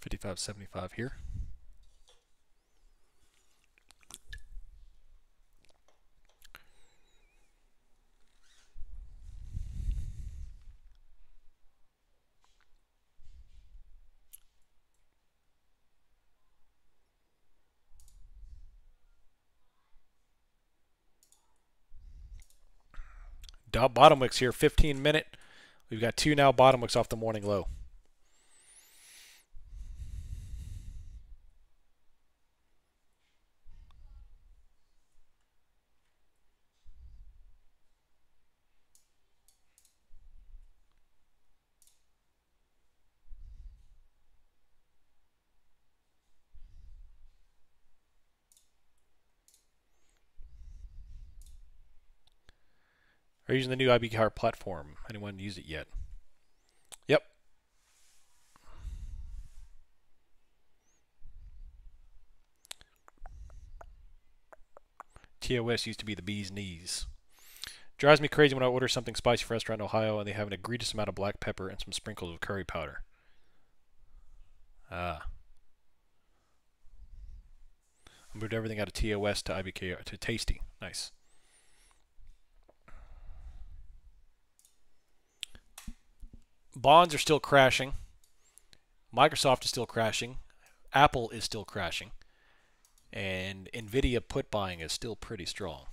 $55.75 here. Bottom wicks here, 15-minute. We've got two now bottom wicks off the morning low. Are you using the new IBKR platform? Anyone use it yet? Yep. TOS used to be the bee's knees. Drives me crazy when I order something spicy from a restaurant in Ohio and they have an egregious amount of black pepper and some sprinkles of curry powder. I moved everything out of TOS to IBKR to Tasty. Nice. bonds are still crashing. Microsoft is still crashing. Apple is still crashing. And Nvidia put buying is still pretty strong.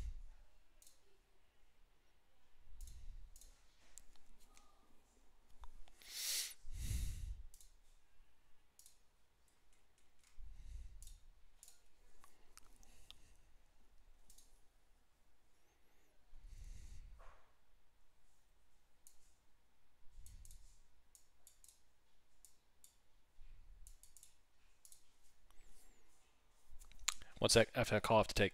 One sec, I have a call I have to take.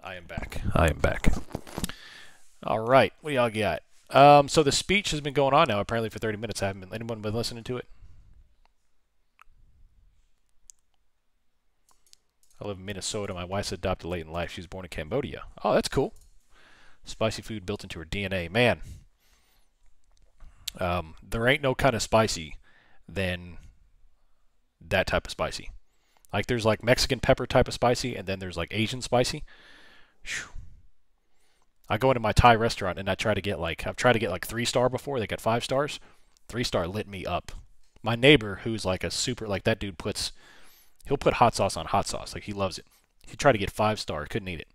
I am back. I am back. All right, what do y'all got? So the speech has been going on now apparently for 30 minutes. Anyone been listening to it? I live in Minnesota. My wife's adopted late in life. She was born in Cambodia. Oh, that's cool. Spicy food built into her DNA. Man, there ain't no kind of spicy than that type of spicy. Like there's like Mexican pepper type of spicy, and then there's like Asian spicy. Whew. I go into my Thai restaurant and I've tried to get like 3-star before. They got 5 stars. 3-star lit me up. My neighbor, who's like a super like that dude he'll put hot sauce on hot sauce. Like he loves it. He tried to get 5-star, couldn't eat it.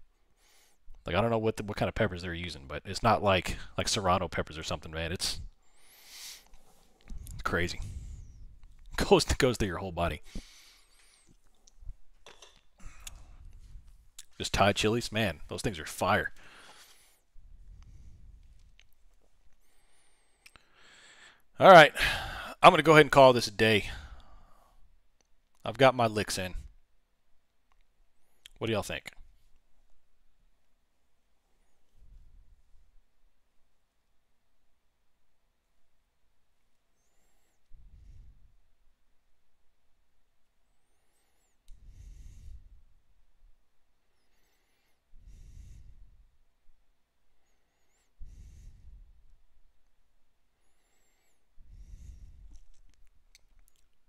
Like I don't know what kind of peppers they're using, but it's not like Serrano peppers or something, man. It's crazy. Goes through your whole body. Just Thai chilies, man. Those things are fire. All right, I'm gonna go ahead and call this a day. I've got my licks in. What do y'all think?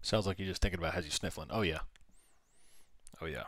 Sounds like you're just thinking about has you sniffling. Oh yeah. Oh yeah.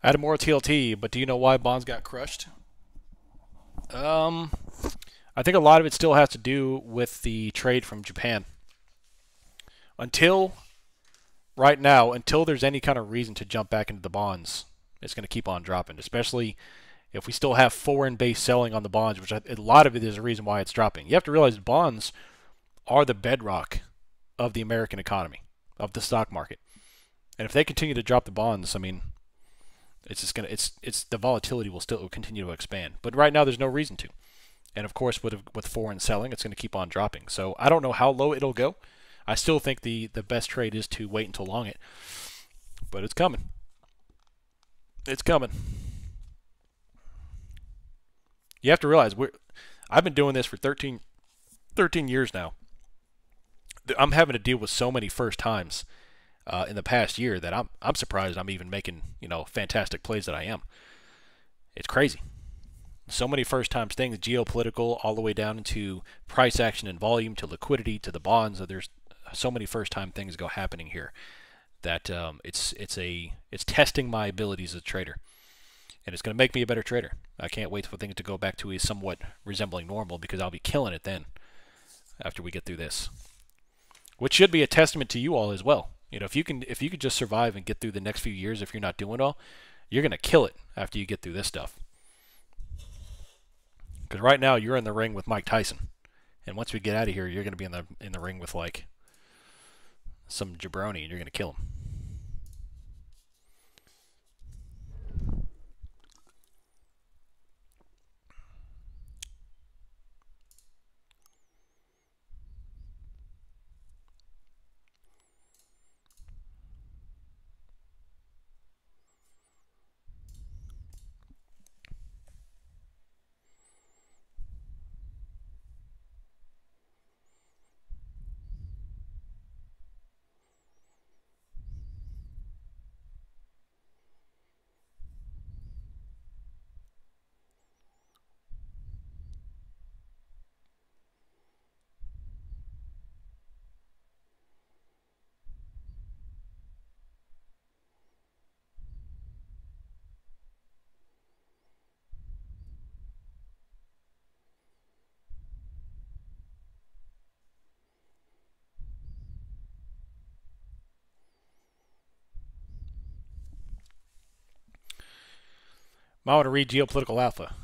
I had more TLT, but do you know why bonds got crushed? Um, I think a lot of it still has to do with the trade from Japan. Until right now, until there's any kind of reason to jump back into the bonds, it's going to keep on dropping, especially if we still have foreign-based selling on the bonds, which a lot of it is a reason why it's dropping. You have to realize bonds are the bedrock of the American economy, of the stock market. And if they continue to drop the bonds, I mean, it's just gonna it's the volatility will still continue to expand. But right now there's no reason to. And of course with foreign selling, it's going to keep on dropping. So I don't know how low it'll go. I still think the best trade is to wait until long it. But it's coming. It's coming. You have to realize I've been doing this for 13 years now. I'm having to deal with so many first times in the past year that I'm surprised I'm even making, fantastic plays that I am. It's crazy. So many first time things, geopolitical, all the way down into price action and volume, to liquidity, to the bonds. There's so many first time things happening here that it's testing my abilities as a trader. And it's going to make me a better trader. I can't wait for things to go back to a somewhat resembling normal, because I'll be killing it then after we get through this. Which should be a testament to you all as well. If you could just survive and get through the next few years, if you're not doing all, you're going to kill it after you get through this stuff. Because right now you're in the ring with Mike Tyson, and once we get out of here, you're going to be in the ring with like some jabroni, and you're going to kill him. I want to read Geopolitical Alpha.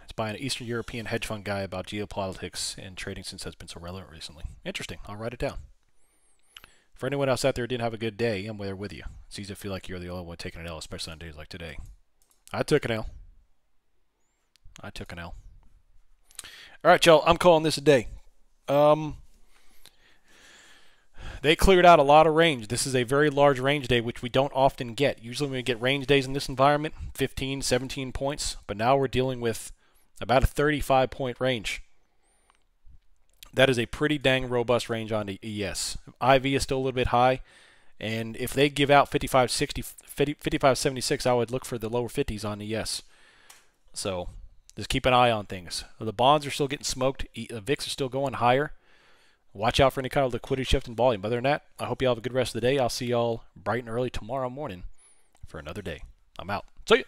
It's by an Eastern European hedge fund guy about geopolitics and trading, since that's been so relevant recently. Interesting. I'll write it down. For anyone else out there who didn't have a good day, I'm there with you. It's easy to feel like you're the only one taking an L, especially on days like today. I took an L. I took an L. All right, y'all. I'm calling this a day. They cleared out a lot of range. This is a very large range day, which we don't often get. Usually when we get range days in this environment, 15, 17 points. But now we're dealing with about a 35-point range. That is a pretty dang robust range on the ES. IV is still a little bit high. And if they give out 55.60, 55.76, I would look for the lower 50s on ES. So just keep an eye on things. The bonds are still getting smoked. The VIX are still going higher. Watch out for any kind of liquidity shift in volume. Other than that, I hope you all have a good rest of the day. I'll see y'all bright and early tomorrow morning for another day. I'm out. See ya.